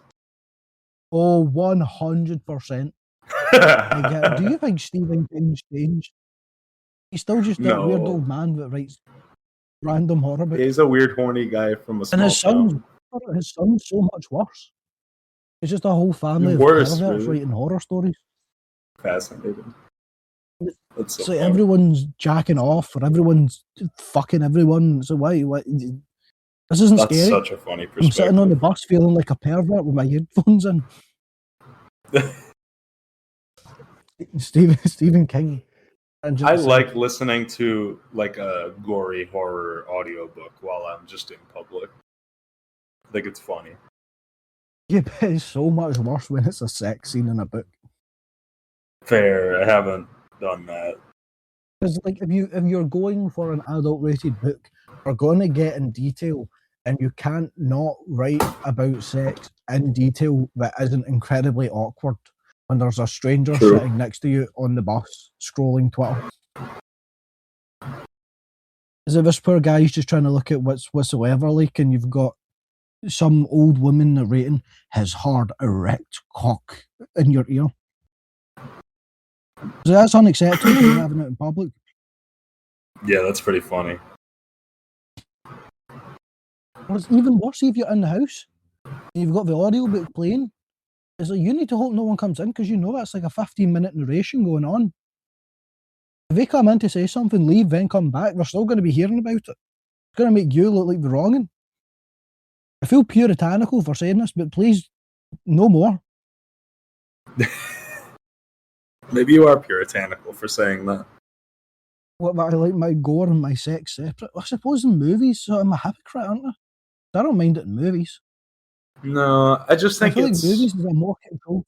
Oh, 100%. Do you think Stephen King's changed? He's still just that weird old man that writes random horror books.
He's a weird, horny guy from a small town.
And his son's so much worse. It's just a whole family of perverts writing horror stories.
Fascinating.
That's so like everyone's jacking off, or everyone's fucking everyone. So why? This isn't scary.
That's such a funny perspective.
I'm sitting on the bus feeling like a pervert with my headphones in. Stephen King.
I like listening to like a gory horror audiobook while I'm just in public. I think it's funny.
Yeah, but it's so much worse when it's a sex scene in a book.
Fair, I haven't done that.
Because like if you're going for an adult rated book, you're going to get in detail, and you can't not write about sex in detail that isn't incredibly awkward when there's a stranger sitting next to you on the bus scrolling Twitter. Is it this poor guy's just trying to look at whatsoever like, and you've got some old woman narrating his hard erect cock in your ear? So that's unacceptable when you're having it in public.
Yeah, that's pretty funny.
Well, it's even worse if you're in the house and you've got the audiobook playing. It's like you need to hope no one comes in, because you know that's like a 15-minute narration going on. If they come in to say something, leave, then come back, they're still going to be hearing about it. It's going to make you look like the wronging. I feel puritanical for saying this, but please, no more.
Maybe you are puritanical for saying that.
What, I like my gore and my sex separate? I suppose in movies, so I'm a hypocrite, aren't I? I don't mind it in movies.
No, I just
I
think
feel like
it's
movies is a more controlled.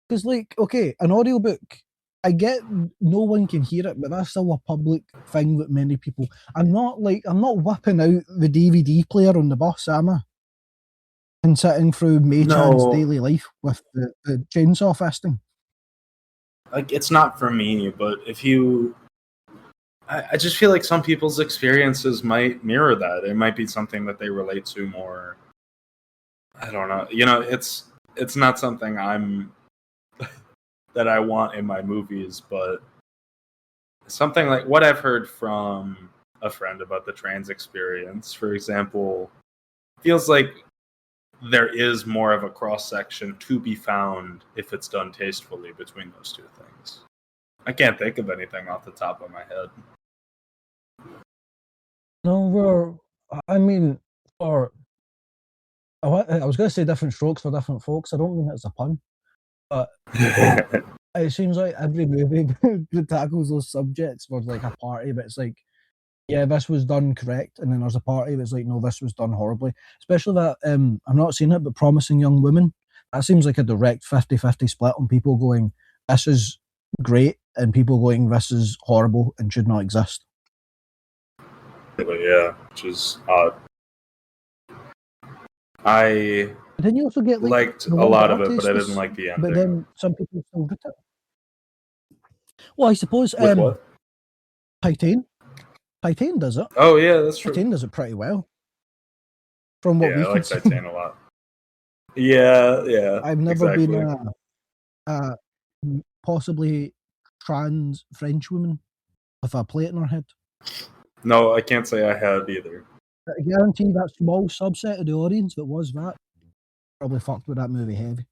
Because, like, okay, an audiobook, I get no one can hear it, but that's still a public thing that many people. I'm not whipping out the DVD player on the bus, am I? And sitting through May Chan's
no,
daily life with the chainsaw fisting.
like it's not for me. But if you, I just feel like some people's experiences might mirror that. It might be something that they relate to more. I don't know. It's not something I'm that I want in my movies, but something like what I've heard from a friend about the trans experience, for example, feels like there is more of a cross section to be found if it's done tastefully between those two things. I can't think of anything off the top of my head.
No, I mean, or I was going to say different strokes for different folks. I don't mean it as a pun, but it seems like every movie that tackles those subjects was like a party, but it's like, yeah, this was done correct, and then there's a party that's like, no, this was done horribly. Especially that I've not seen it, but Promising Young Woman. That seems like a direct 50-50 split on people going, this is great, and people going, this is horrible and should not exist.
But yeah, which is odd. I
But then you also get like
liked
the
a
ones that
lot
are
of it, but I
tasteless,
didn't like the
but
ending.
then some people still get it. Well, I suppose
With what?
Titan does it.
Oh yeah, that's true.
Titan does it pretty well, from what
Yeah,
we
I
can
like
see.
Titan a lot. Yeah,
I've never
exactly.
been a possibly trans French woman with a plate in her head.
No, I can't say I had either.
I guarantee that small subset of the audience that was that probably fucked with that movie heavy.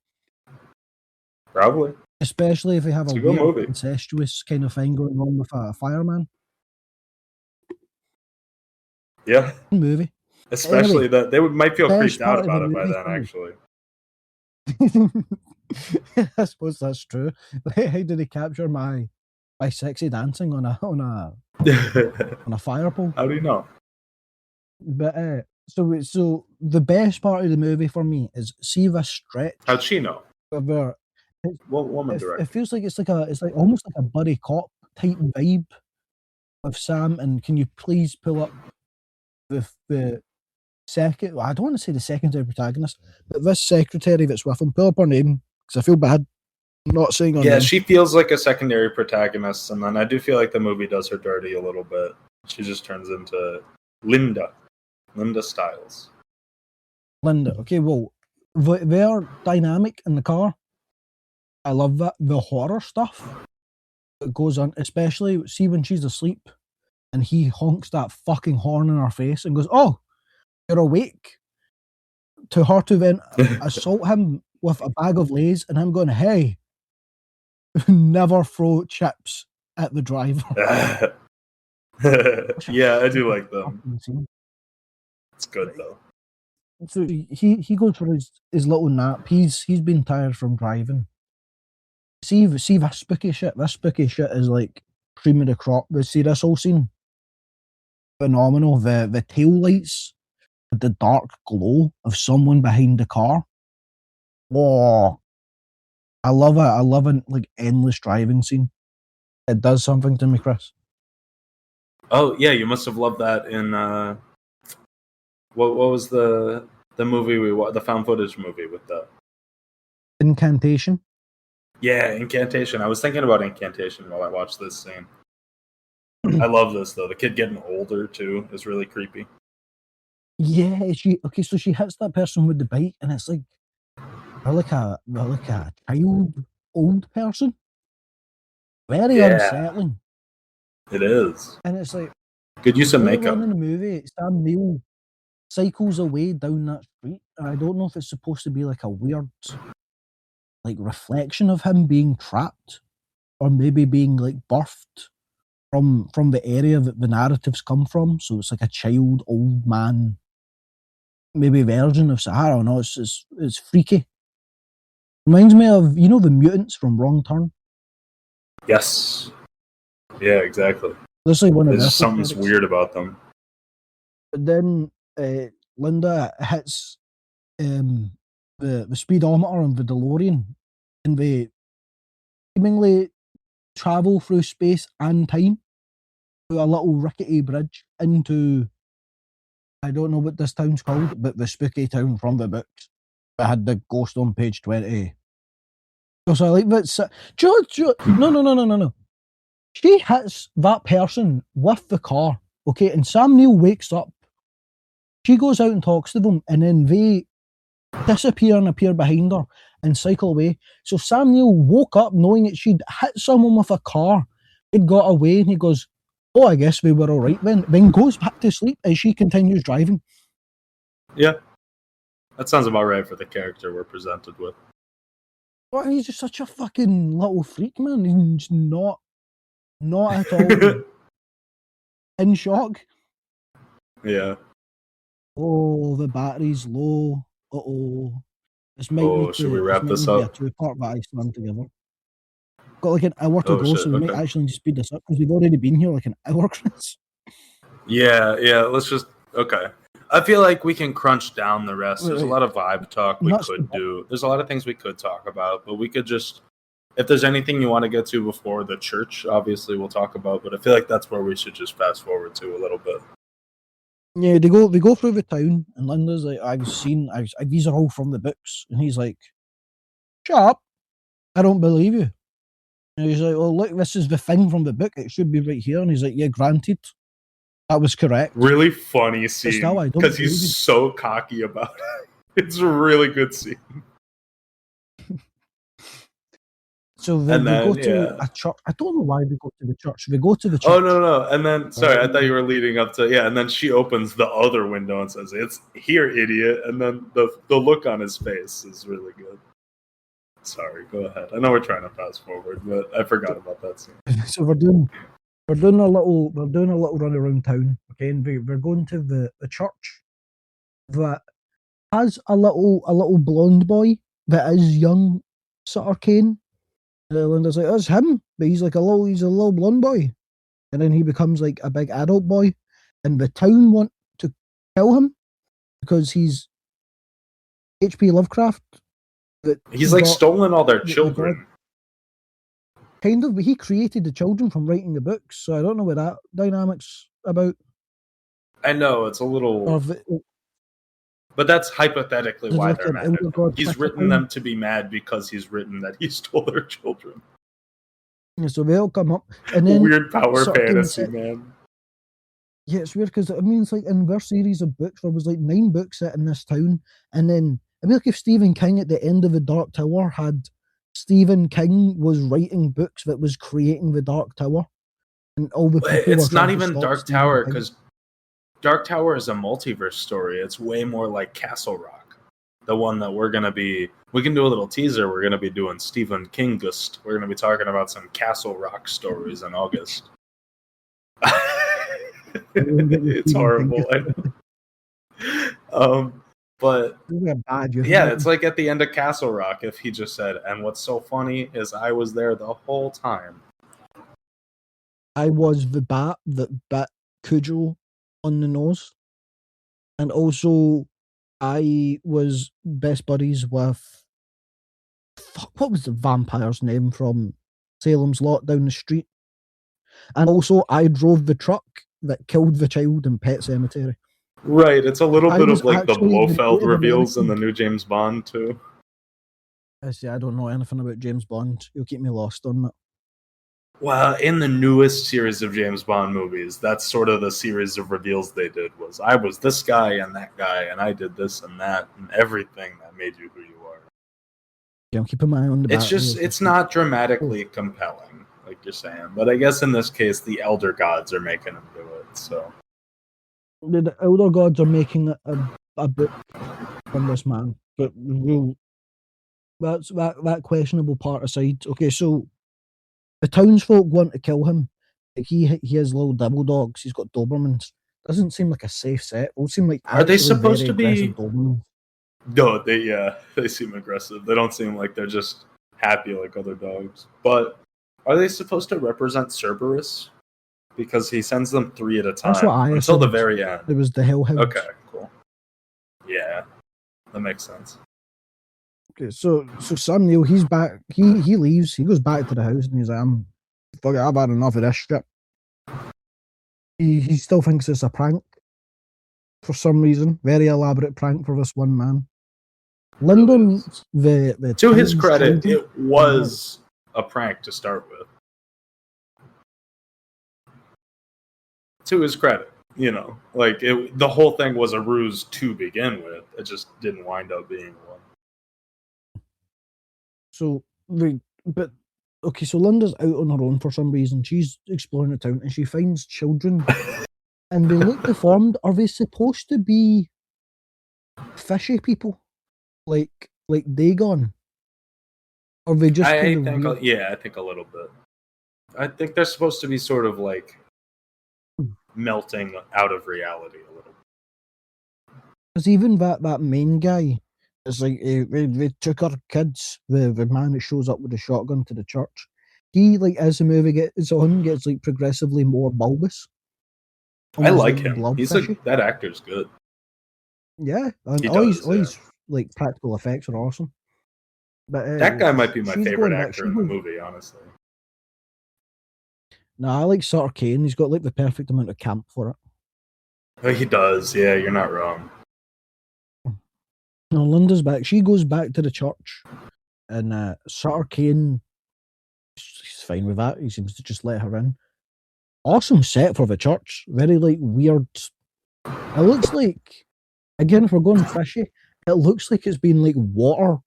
Probably.
Especially if they have
It's
a
a good
weird
movie.
incestuous kind of thing going on with a fireman.
Yeah.
Movie.
Especially
Anyway,
that they might feel
best
creeped out
part of the
about it by
movie
then,
for me.
actually.
I suppose that's true. How did he capture my sexy dancing on a fire pole?
How do you know?
But so the best part of the movie for me is see this stretch
How'd she know?
where
What woman
it
directed?
feels like it's like almost like a buddy cop type vibe of Sam. And can you please pull up the second? Well, I don't want to say the secondary protagonist, but this secretary that's with him. Pull up her name because I feel bad not saying her
Yeah,
name.
she feels like a secondary protagonist, and then I do feel like the movie does her dirty a little bit. She just turns into Linda Stiles.
Linda. Okay, well, their dynamic in the car, I love that. The horror stuff that goes on, especially see when she's asleep and he honks that fucking horn in her face and goes, "Oh, you're awake." To her to then assault him with a bag of Lays and him going, "Hey, never throw chips at the driver."
Yeah, I do like them. It's good though.
So he goes for his little nap. He's been tired from driving. See this spooky shit. This spooky shit is like cream of the crop. But see this whole scene, phenomenal. The tail lights, the dark glow of someone behind the car. Oh, I love it. I love an like endless driving scene. It does something to me, Chris.
Oh yeah, you must have loved that in what was the movie we watched, the found footage movie with that.
Incantation.
Yeah, Incantation. I was thinking about Incantation while I watched this scene. I love this though. The kid getting older too is really creepy.
Yeah, so she hits that person with the bike, and it's like they're like a child old person. Very
Yeah,
unsettling.
it is.
And it's like
Good use of
later
makeup.
on in the movie, Sam Neill cycles away down that street, and I don't know if it's supposed to be like a weird like reflection of him being trapped, or maybe being like birthed from the area that the narratives come from. So it's like a child old man, maybe version of, I don't know. It's freaky. Reminds me of the mutants from Wrong Turn.
Yes. Yeah, exactly.
That's like one of
There's
their
just something's
prosthetics.
weird about them.
But then Linda hits the speedometer on the DeLorean, and they seemingly travel through space and time through a little rickety bridge into, I don't know what this town's called, but the spooky town from the books that had the ghost on page 20. So I like that. No. She hits that person with the car, okay, and Sam Neill wakes up. She goes out and talks to them, and then they disappear and appear behind her and cycle away. So Sam Neill woke up knowing that she'd hit someone with a car. He'd got away, and he goes, "Oh, I guess we were all right then." Then goes back to sleep as she continues driving.
Yeah, that sounds about right for the character we're presented with.
Well, he's just such a fucking little freak, man. He's not at all in shock.
Yeah.
Oh, the battery's low. Uh-oh. This might need
Should
to,
we wrap this
be a
up?
two-part that I slam together. Got like an hour to
Oh,
go,
shit,
so we might
okay.
actually need to speed this up because we've already been here like an hour, Chris.
Yeah, let's just... Okay. I feel like we can crunch down the rest. There's a
Wait.
lot of vibe talk we
Nuts
could
to-
do. There's a lot of things we could talk about, but we could just... If there's anything you want to get to before the church, obviously we'll talk about, but I feel like that's where we should just fast forward to a little bit.
Yeah, they go through the town, and Linda's like, these are all from the books. And he's like, shut up. I don't believe you. And he's like, well, look, this is the thing from the book. It should be right here. And he's like, yeah, granted. That was correct.
Really funny scene
still, I don't
because
believe
he's
you.
so cocky about it. It's a really good scene.
So they
And then,
go to a church. I don't know why they go to the church. They go to the church.
Oh, no. And then, sorry, I thought you were leading up to, and then she opens the other window and says, "It's here, idiot." And then the look on his face is really good. Sorry, go ahead. I know we're trying to fast forward, but I forgot about that scene.
So we're doing a little run around town, okay, and we're going to the church that has a little blonde boy that is young Sutter Cane. Linda's like, that's him, but he's a little blonde boy, and then he becomes like a big adult boy, and the town want to kill him because he's H.P. Lovecraft.
He's like stolen all their children.
Kind of, but he created the children from writing the books, so I don't know what that dynamic's about.
I know, it's a little... But that's hypothetically why they're mad at him. He's written them to be mad because he's written that he stole their children.
Yeah, so they all come up, and then
weird power fantasy, man.
Yeah, it's weird because it means like in their series of books, there was like 9 books set in this town, and then I mean, like if Stephen King at the end of the Dark Tower had Stephen King was writing books that was creating the Dark Tower, and all the people.
It's not even Dark Tower because Dark Tower is a multiverse story. It's way more like Castle Rock, the one that we're gonna be. We can do a little teaser. We're gonna be doing Stephen King-gust. We're gonna be talking about some Castle Rock stories in August. It's horrible. But yeah, it's like at the end of Castle Rock if he just said, and what's so funny is I was there the whole time.
I was the bat that bit Cujo on the nose, and also I was best buddies with what was the vampire's name from Salem's Lot down the street, and also I drove the truck that killed the child in Pet Sematary.
Right, it's a little bit of like the Blofeld reveals in the new James Bond too.
I don't know anything about James Bond. You'll keep me lost on that.
Well, in the newest series of James Bond movies, that's sort of the series of reveals they did was I was this guy and that guy, and I did this and that, and everything that made you who you are.
Yeah, I'm keeping my eye on the
It's just, it's not dramatically compelling, like you're saying. But I guess in this case, the Elder Gods are making him do it, so...
The Elder Gods are making a book from this man, but that's that questionable part aside. Okay, so the townsfolk want to kill him. Like he has little devil dogs. He's got Dobermans. Doesn't seem like a safe set. It would seem like
are they supposed to be?
Dobermans.
No, they seem aggressive. They don't seem like they're just happy like other dogs. But are they supposed to represent Cerberus? Because he sends them 3 at a time
That's what I
until the very end.
It was the Hellhounds.
Okay, cool. Yeah, that makes sense.
Okay, so Sam Neill, he's back. He leaves. He goes back to the house and he's like, fuck it, I've had enough of this shit. He still thinks it's a prank for some reason. Very elaborate prank for this one man. Linda meets the
to his
town's
credit,
children.
it was a prank to start with. To his credit, like the whole thing was a ruse to begin with. It just didn't wind up being one.
So so Linda's out on her own for some reason. She's exploring the town and she finds children, and they look deformed. Are they supposed to be fishy people, like Dagon? Or are they just kind of weird?
Yeah, I think a little bit. I think they're supposed to be sort of like melting out of reality a little.
Because even that main guy, it's like they took our kids. The man that shows up with the shotgun to the church, he, like, as the movie gets on, gets like progressively more bulbous.
I like him. That actor's good.
Yeah, and all his like practical effects are awesome. But
that guy might be my favorite actor in the movie, honestly.
Nah, I like Sutter Cane. He's got like the perfect amount of camp for it.
Oh, he does. Yeah, you're not wrong.
No, Linda's back. She goes back to the church, and Sutter Cane, he's fine with that. He seems to just let her in. Awesome set for the church. Very like weird. It looks like, again, if we're going fishy, it looks like it's been like water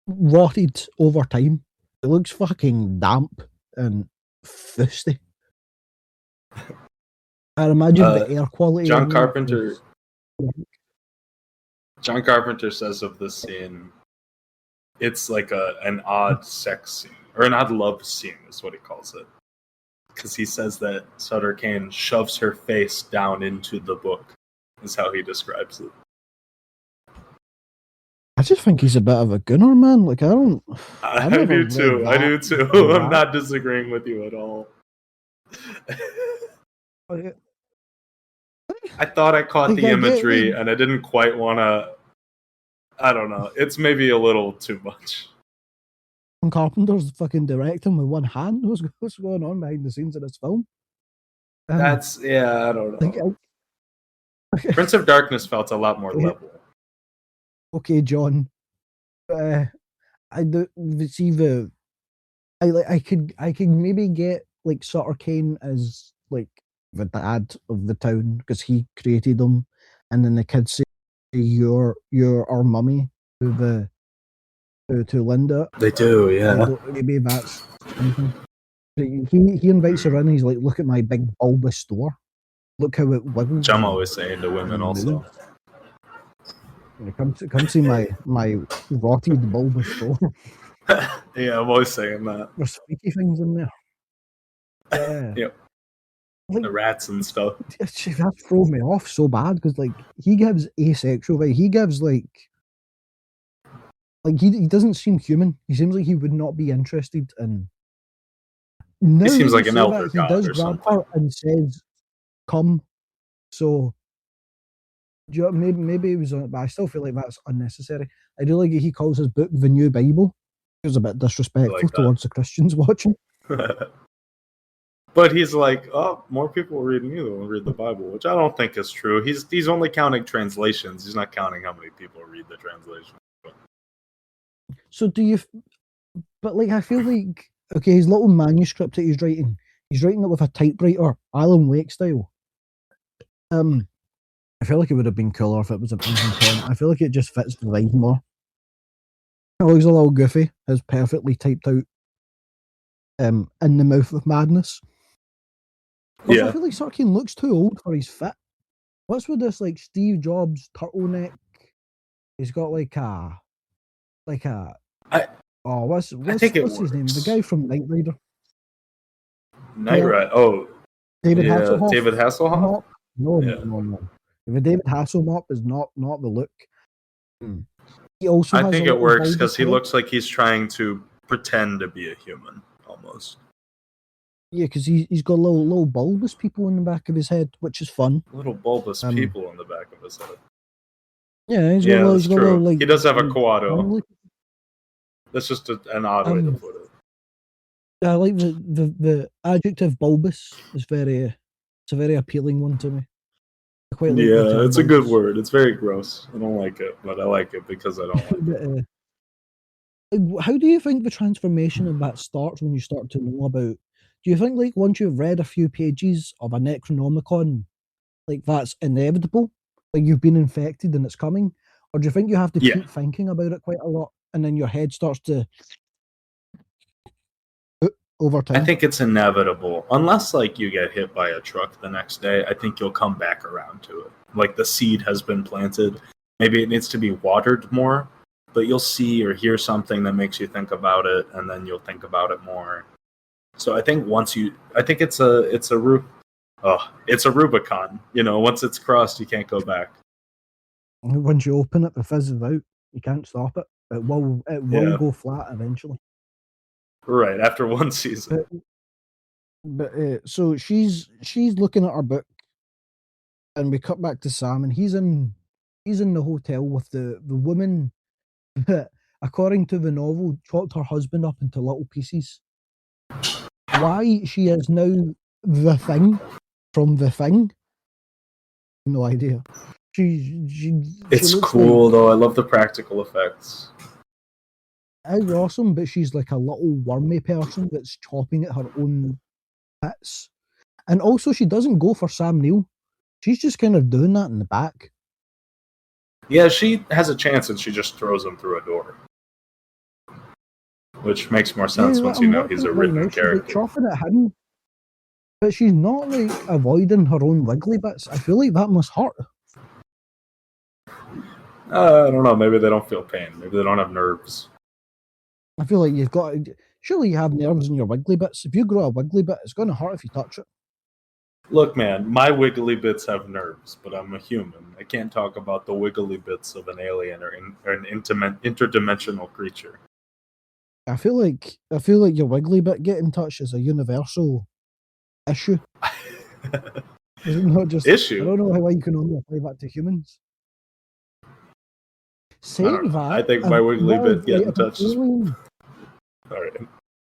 rotted over time. It looks fucking damp and fusty. I imagine the air quality.
John Carpenter says of this scene, it's like an odd sex scene, or an odd love scene is what he calls it. Because he says that Sutter Cane shoves her face down into the book, is how he describes it.
I just think he's a bit of a gunner, man. Like, I
do too. I'm not disagreeing with you at all. I thought I caught the imagery, and I didn't quite want to. I don't know. It's maybe a little too much.
Carpenter's fucking directing with one hand. What's going on behind the scenes of this film?
I don't know. Prince of Darkness felt a lot more level.
Okay, John. I do see I could maybe get like Sutter Cane as like the dad of the town because he created them, and then the kids say you're our mummy to Linda.
They do, yeah.
Maybe that's something. He invites her in. He's like, look at my big bulbous store. Look how it wiggles.
Which I'm always saying to women also.
Come see my rotted bulbous store.
Yeah, I'm always saying that.
There's freaky things in there. Yeah.
Yep.
Like,
the rats and stuff.
That throws me off so bad because like he gives asexual, right? He gives like he doesn't seem human. He seems like he would not be interested in.
He seems like an elder god.
He does grab her and says, "Come." So, maybe it was, but I still feel like that's unnecessary. I do like he calls his book the New Bible. It was a bit disrespectful towards the Christians watching.
But he's like, oh, more people read me than read the Bible, which I don't think is true. He's only counting translations. He's not counting how many people read the translation.
So do you? But like, I feel like his little manuscript that he's writing it with a typewriter, Alan Wake style. I feel like it would have been cooler if it was a printing pen. I feel like it just fits the vibe more. It looks a little goofy. It's perfectly typed out. In the mouth of madness. Also, I feel like Sutter looks too old for his fit. What's with this like Steve Jobs turtleneck? He's got what's his name? The guy from Knight Rider.
Rider. Oh,
David Hasselhoff.
David Hasselhoff.
No. If David Hasselhoff is not the look. He also.
I think it works because he looks like he's trying to pretend to be a human almost.
Yeah, because he's got little bulbous people in the back of his head, which is fun.
Little bulbous people in the back of his head.
Yeah, he's got
Yeah, that's
he's got a little
true.
like
He does have a
like,
quado.
family.
That's just an odd way to put it.
I like the adjective bulbous is it's a very appealing one to me. I quite like the
Yeah,
term
it's a good
bulbous.
word. It's very gross. I don't like it, but I like it because I don't like it.
But, how do you think the transformation of that starts when you start to know about? Do you think like once you've read a few pages of a Necronomicon, like that's inevitable, like you've been infected and it's coming, or do you think you have to
Yeah.
keep thinking about it quite a lot, and then your head starts to over
I
time?
think it's inevitable. Unless like you get hit by a truck the next day, I think you'll come back around to it. Like the seed has been planted. Maybe it needs to be watered more, but you'll see or hear something that makes you think about it, and then you'll think about it more. So I think I think it's a Rubicon. You know, once it's crossed, you can't go back.
Once you open it, it fizzes out. You can't stop it. It will
Yeah,
go flat eventually.
right. After one season.
So she's looking at her book, and we cut back to Sam, and he's in the hotel with the woman that, according to the novel, chopped her husband up into little pieces. Why she is now the Thing from The Thing? No idea. She
It's
looks
cool
like
though. I love the practical effects.
is awesome, but she's like a little wormy person that's chopping at her own bits. And also, she doesn't go for Sam Neill. She's just kind of doing that in the back.
Yeah, she has a chance and she just throws him through a door. Which makes more sense
Yeah,
once you
I'm
know he's
watching
a
it right now.
written
She's like
character.
chopping at him, but she's not like avoiding her own wiggly bits. I feel like that must hurt.
I don't know. Maybe they don't feel pain. Maybe they don't have nerves.
I feel like you've got. Surely you have nerves in your wiggly bits. If you grow a wiggly bit, it's going to hurt if you touch it.
Look, man, my wiggly bits have nerves, but I'm a human. I can't talk about the wiggly bits of an alien or an interdimensional creature.
I feel like your wiggly bit getting touched is a universal issue. Is it not just? I
Issue?
don't know why you can only apply that to humans.
I don't
Saying
know. I
that,
think my wiggly bit getting
if an
touched is
alien,
all right.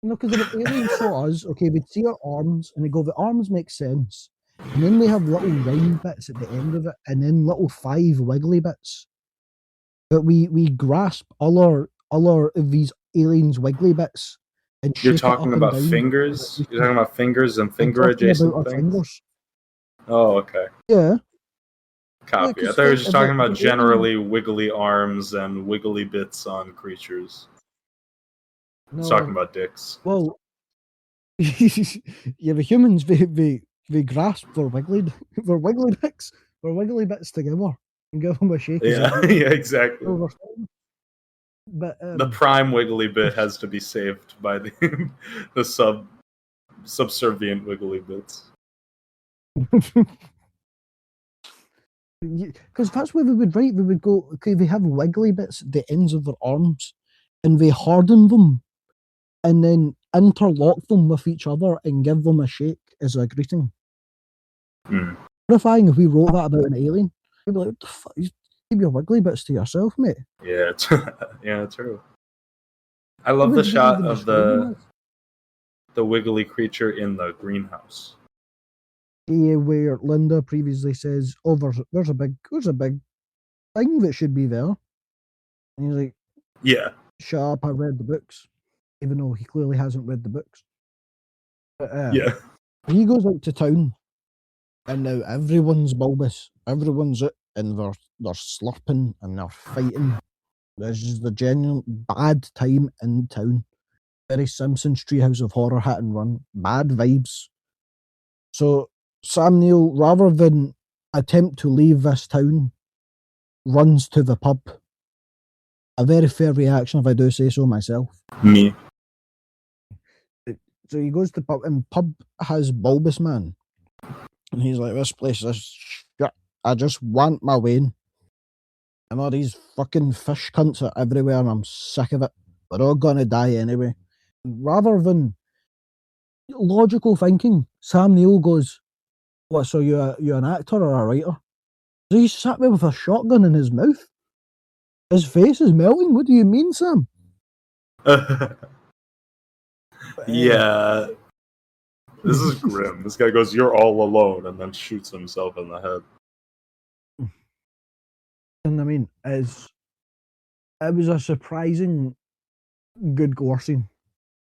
because if an alien saw us, okay, we'd see our arms and they go, the arms make sense. And then we have little round bits at the end of it, and then little 5 wiggly bits. But we grasp all of these aliens' wiggly bits and
You're
shake it
talking
up and
about
down.
fingers? You're talking about fingers and
I'm
finger
talking about
adjacent
our
things?
fingers.
Oh, okay.
Yeah.
Copy. I
Because
thought you were just talking
if
about
an alien,
generally wiggly arms and wiggly bits on creatures. I was talking
no,
about dicks.
well, yeah, the humans they grasp for wiggly for wiggly bits together and give them a shake as a
Yeah,
greeting.
yeah, exactly.
But
The prime wiggly bit has to be saved by the the subservient wiggly bits.
because that's where we would write. We would go, okay, they have wiggly bits at the ends of their arms, and they harden them, and then interlock them with each other and give them a shake as a greeting. Terrifying if we wrote that about an alien. We'd be like, what the fuck? You keep your wiggly bits to yourself, mate.
Yeah, yeah, true. I love the
What
shot
even
of
describe them as?
the wiggly creature in the greenhouse.
Yeah, where Linda previously says, "Oh, there's a big thing that should be there," and he's like,
Yeah,
"Shut up! I read the books," even though he clearly hasn't read the books. But
yeah,
he goes out to town, and now everyone's bulbous. Everyone's out, and they're slurping and they're fighting. This is the genuine bad time in town. Very Simpsons Treehouse of Horror hit and run. Bad vibes. So Sam Neill, rather than attempt to leave this town, runs to the pub. A very fair reaction, if I do say so myself.
me.
So he goes to pub, and pub has Bulbous Man. And he's like, this place is shit. I just want my Wayne. And all these fucking fish cunts are everywhere, and I'm sick of it. We're all gonna die anyway. Rather than logical thinking, Sam Neill goes, what, so you're an actor or a writer? So he sat there with a shotgun in his mouth. His face is melting. What do you mean, Sam?
Yeah, this is grim. This guy goes, "You're all alone," and then shoots himself in the head.
And I mean, it was a surprising good gore scene.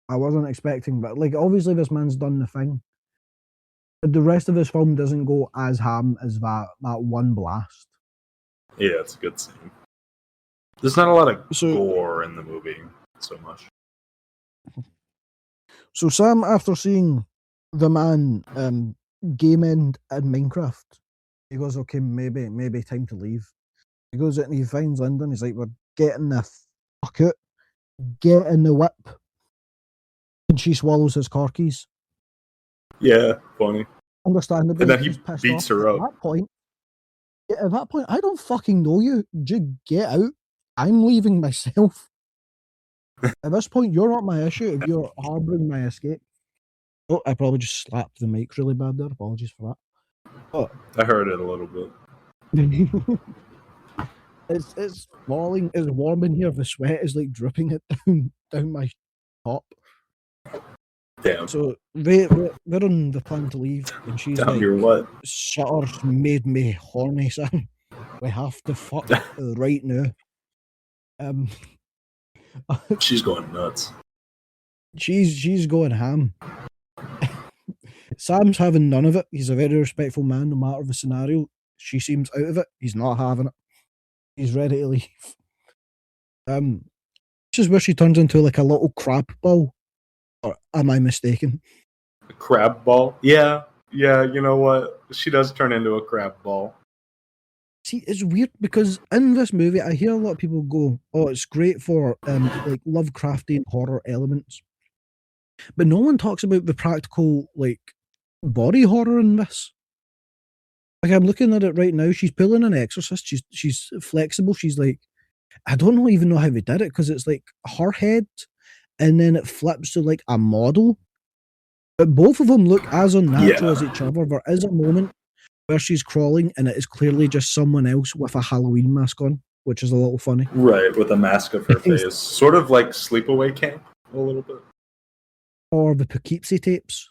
I wasn't expecting, but like obviously this man's done the thing. But the rest of his film doesn't go as ham as that one blast.
Yeah, it's a good scene. There's not a lot of
So-
gore in the movie so much.
So Sam, after seeing the man game end in Minecraft, he goes, "Okay, maybe time to leave." He goes out and he finds Lyndon. He's like, "We're getting the fuck out. Get in the whip." And she swallows his car keys.
Yeah, funny.
Understandably,
And then he
he's pissed
beats
off.
her
At
up.
that point, I don't fucking know you. Just get out. I'm leaving myself. At this point, you're not my issue if you're harbouring my escape. Oh, I probably just slapped the mic really bad there. Apologies for that.
I heard it a little bit.
It's falling. It's warm in here. The sweat is like dripping it down my top.
Damn.
So they're on the plan to leave, and she's
Damn,
like,
you're what?
"Sutter's made me horny, Sam. We have to fuck right now."
She's going nuts.
She's going ham. Sam's having none of it. He's a very respectful man, no matter the scenario. She seems out of it. He's not having it. He's ready to leave. This is where she turns into like a little crab ball. Or am I mistaken?
A crab ball? Yeah, you know what? She does turn into a crab ball.
See, it's weird because in this movie, I hear a lot of people go, "Oh, it's great for like Lovecraftian horror elements," but no one talks about the practical like body horror in this. Like I'm looking at it right now. She's pulling an exorcist. She's flexible. She's like, I don't even know how they did it because it's like her head, and then it flips to like a model. But both of them look as unnatural as each other. There is a moment where she's crawling, and it is clearly just someone else with a Halloween mask on, which is a little funny.
Right, with a mask of her face. Sort of like Sleepaway Camp, a little bit.
Or the Poughkeepsie tapes.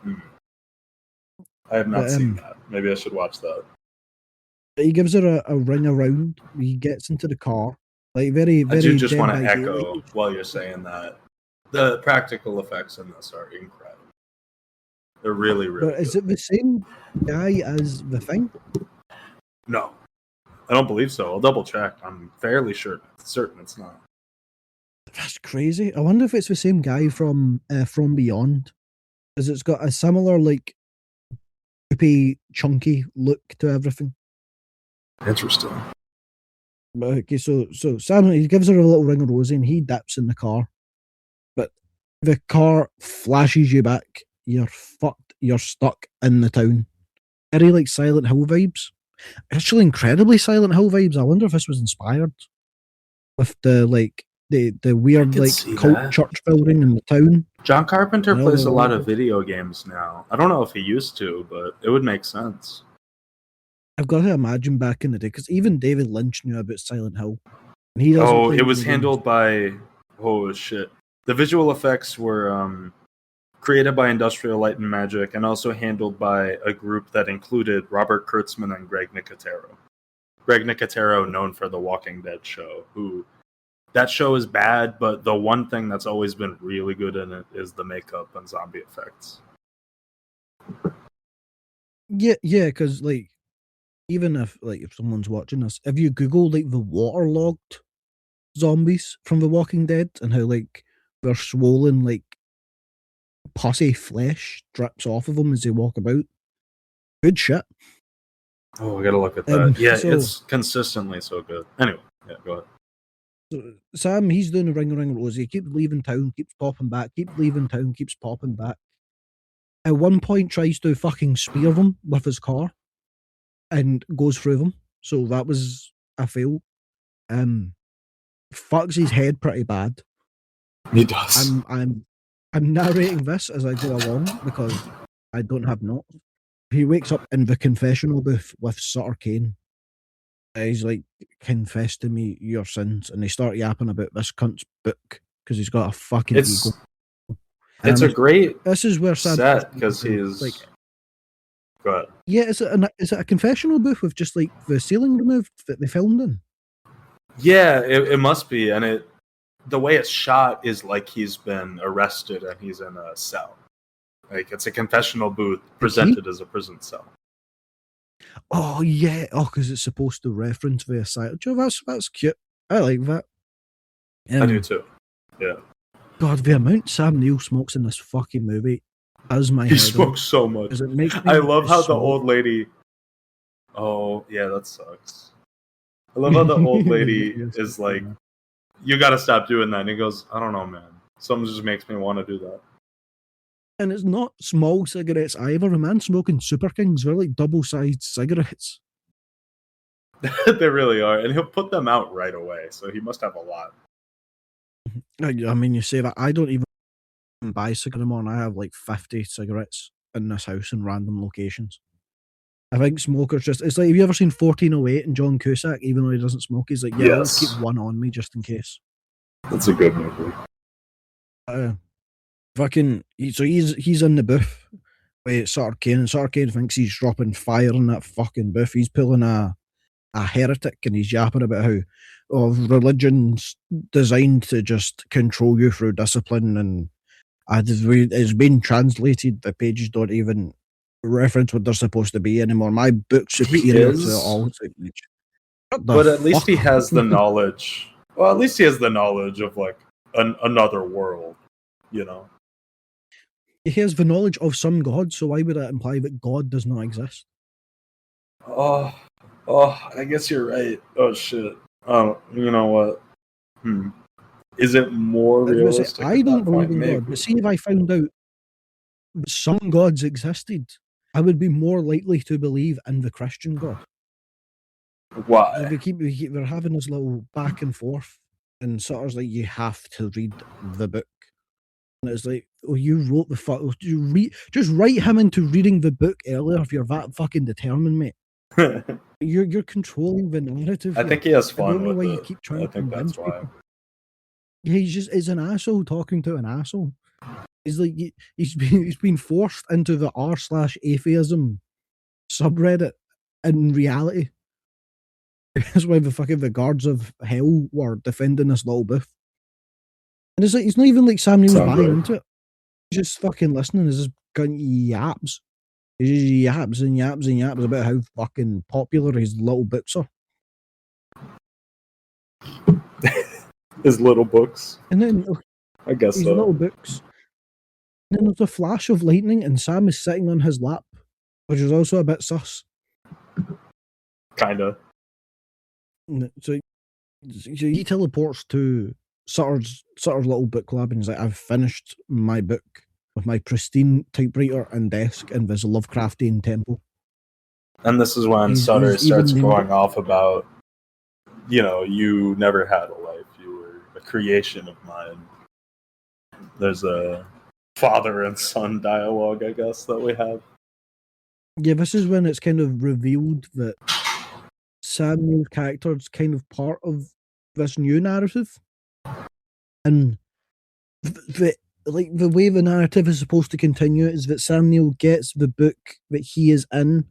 I have not seen that. Maybe I should watch that.
He gives her a ring around. He gets into the car. Like very, very.
I do just
Dead
want to
by
echo
Daylight.
while you're saying that the practical effects in this are incredible. They're really, really
But is
good.
it the same guy as the Thing?
No, I don't believe so. I'll double check. I'm fairly certain it's not.
That's crazy. I wonder if it's the same guy from Beyond, because it's got a similar like goopy, chunky look to everything.
Interesting.
But okay, so Sam, he gives her a little ring of rosy, and he dips in the car, but the car flashes you back. You're fucked. You're stuck in the town. Very like Silent Hill vibes. Actually, incredibly Silent Hill vibes. I wonder if this was inspired with the like the weird like cult
that.
church building in the town.
John Carpenter
No,
plays a
no,
lot
no.
of video games now. I don't know if he used to, but it would make sense.
I've got to imagine back in the day, because even David Lynch knew about Silent Hill. And he doesn't
Oh,
play
it was
video
handled by... Oh, shit. The visual effects were created by Industrial Light and Magic and also handled by a group that included Robert Kurtzman and Greg Nicotero. Greg Nicotero, known for the Walking Dead show, who... That show is bad, but the one thing that's always been really good in it is the makeup and zombie effects.
games. Yeah, because like even if someone's watching this, if you Google like the waterlogged zombies from The Walking Dead and how like their swollen like pussy flesh drips off of them as they walk about, good shit.
Oh, I gotta look at that. Yeah,
so-
it's consistently so good. Anyway, yeah, go ahead.
So Sam, he's doing the ring rosy. He keeps leaving town, keeps popping back, keeps leaving town, keeps popping back. At one point, tries to fucking spear them with his car, and goes through them. So that was a fail. Fucks his head pretty bad.
He does.
I'm narrating this as I go along because I don't have notes. He wakes up in the confessional booth with Sutter Cane. He's like, confess to me your sins, and they start yapping about this cunt's book because he's got a fucking ego.
It's a great
this is where Sam
set because he's
like,
go ahead.
yeah, is it a confessional booth with just like the ceiling removed that they filmed in?
Yeah, it must be, and the way it's shot is like he's been arrested and he's in a cell. Like it's a confessional booth presented as a prison cell.
Oh yeah, because it's supposed to reference the asylum. That's cute. I like that.
I do too. Yeah.
God, the amount Sam Neill smokes in this fucking movie does my
He
head
smokes so much.
It makes me
I love how the
smoke.
old lady. Oh yeah, that sucks. I love how the old lady is like, "You got to stop doing that." And he goes, "I don't know, man. Something just makes me want to do that."
And it's not small cigarettes either. The man's smoking Super Kings. They're like double-sized cigarettes.
They really are, and he'll put them out right away. So he must have a lot.
I mean, you say that. I don't even buy cigarettes anymore, and I have like 50 cigarettes in this house in random locations. I think smokers it's like, have you ever seen 1408 and John Cusack, even though he doesn't smoke? He's like, yeah, I'll just keep one on me just in case.
That's a good movie.
He's in the booth with Sutter Cane, and Sutter Cane thinks he's dropping fire in that fucking booth. He's pulling a heretic, and he's yapping about how religion's designed to just control you through discipline, and it's been translated. The pages don't even reference what they're supposed to be anymore. My book's superior to all.
But at least he has the knowledge. Well, at least he has the knowledge of like another world, you know.
He has the knowledge of some god, so why would that imply that God does not exist?
Oh, I guess you're right. Oh shit. You know what? Is it more realistic?
I don't believe in God, but see, if I found out some gods existed, I would be more likely to believe in the Christian God.
Why?
We're having this little back and forth, and Sutter's like, you have to read the book. And it's like, oh, you wrote the fuck. Just write him into reading the book earlier if you're that fucking determined, mate. You're controlling the narrative.
I think he has fun.
I don't know
with
why
it.
you keep trying
I
to
think
convince
that's why.
people. He's an asshole talking to an asshole. He's like he's been forced into the r/atheism subreddit in reality. That's why the guards of hell were defending this little booth. And it's like he's not even like Sam Neill's buying into it. He's just fucking listening. He's just going yaps. He just yaps and yaps and yaps about how fucking popular his little books are.
His little books.
And then
I guess
his
so.
little books. And then there's a flash of lightning and Sam is sitting on his lap, which is also a bit sus.
Kinda.
So he teleports to Sutter's little book club and he's like, I've finished my book with my pristine typewriter and desk in this Lovecraftian temple.
And this is when Sutter starts going off about, you never had a life. You were a creation of mine. There's a father and son dialogue, I guess, that we have.
Yeah, this is when it's kind of revealed that Sam Neill's character is kind of part of this new narrative. And the way the narrative is supposed to continue is that Sam Neill gets the book that he is in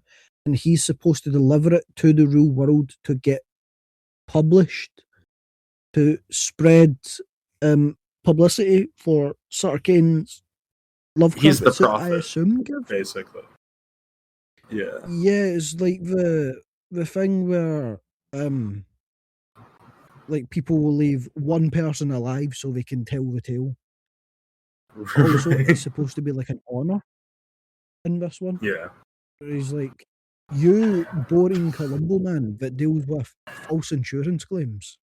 and he's supposed to deliver it to the real world to get published, to spread publicity for Sutter Cane's Lovecraft.
He's the prophet,
I assume,
basically. Yeah.
Yeah, it's like the thing where like people will leave one person alive so they can tell the tale. Also, it's supposed to be like an honor in this one.
Yeah.
He's like, you boring Columbo man that deals with false insurance claims.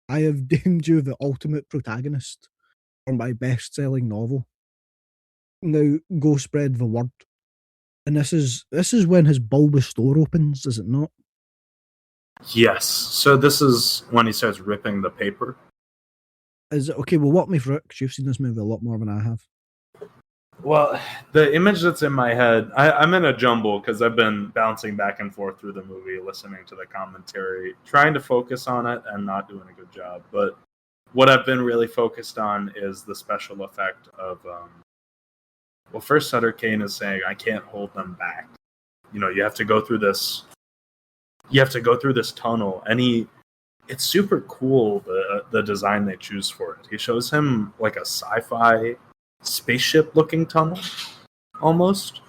I have deemed you the ultimate protagonist for my best-selling novel. Now go spread the word. And this is when his bulbous door opens, is it not?
Yes. So this is when he starts ripping the paper.
Is it okay? Well, walk me through it because you've seen this movie a lot more than I have.
Well, the image that's in my head, I'm in a jumble because I've been bouncing back and forth through the movie, listening to the commentary, trying to focus on it and not doing a good job. But what I've been really focused on is the special effect of, well, first Sutter Cane is saying, I can't hold them back. You know, you have to go through this tunnel, and it's super cool, the design they choose for it. He shows him like a sci-fi spaceship looking tunnel almost.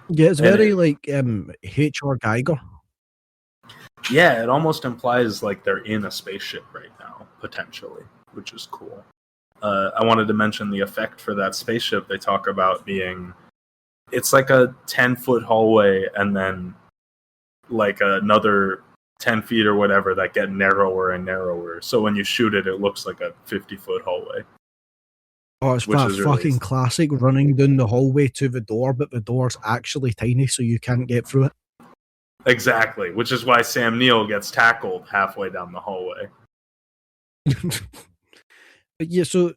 Yeah, it's very like H.R. Geiger.
Yeah, it almost implies like they're in a spaceship right now, potentially, which is cool. I wanted to mention the effect for that spaceship. They talk about being, it's like a 10-foot hallway and then like another 10 feet or whatever that get narrower and narrower. So when you shoot it, it looks like a 50-foot hallway.
Oh, it's fucking really classic, running down the hallway to the door, but the door's actually tiny, so you can't get through it.
Exactly, which is why Sam Neill gets tackled halfway down the hallway.
But yeah, so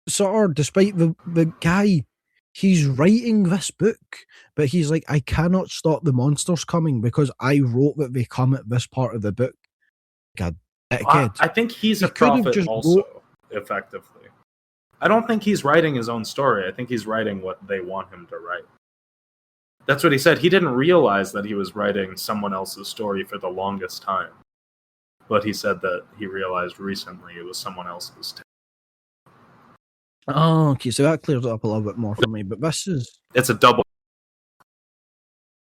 Sutter, despite the guy, he's writing this book, but he's like, I cannot stop the monsters coming because I wrote that they come at this part of the book. God,
I think he's a prophet also, effectively. I don't think he's writing his own story. I think he's writing what they want him to write. That's what he said. He didn't realize that he was writing someone else's story for the longest time. But he said that he realized recently it was someone else's tale.
Oh, okay, so that clears it up a little bit more for me. But this is...
It's a double...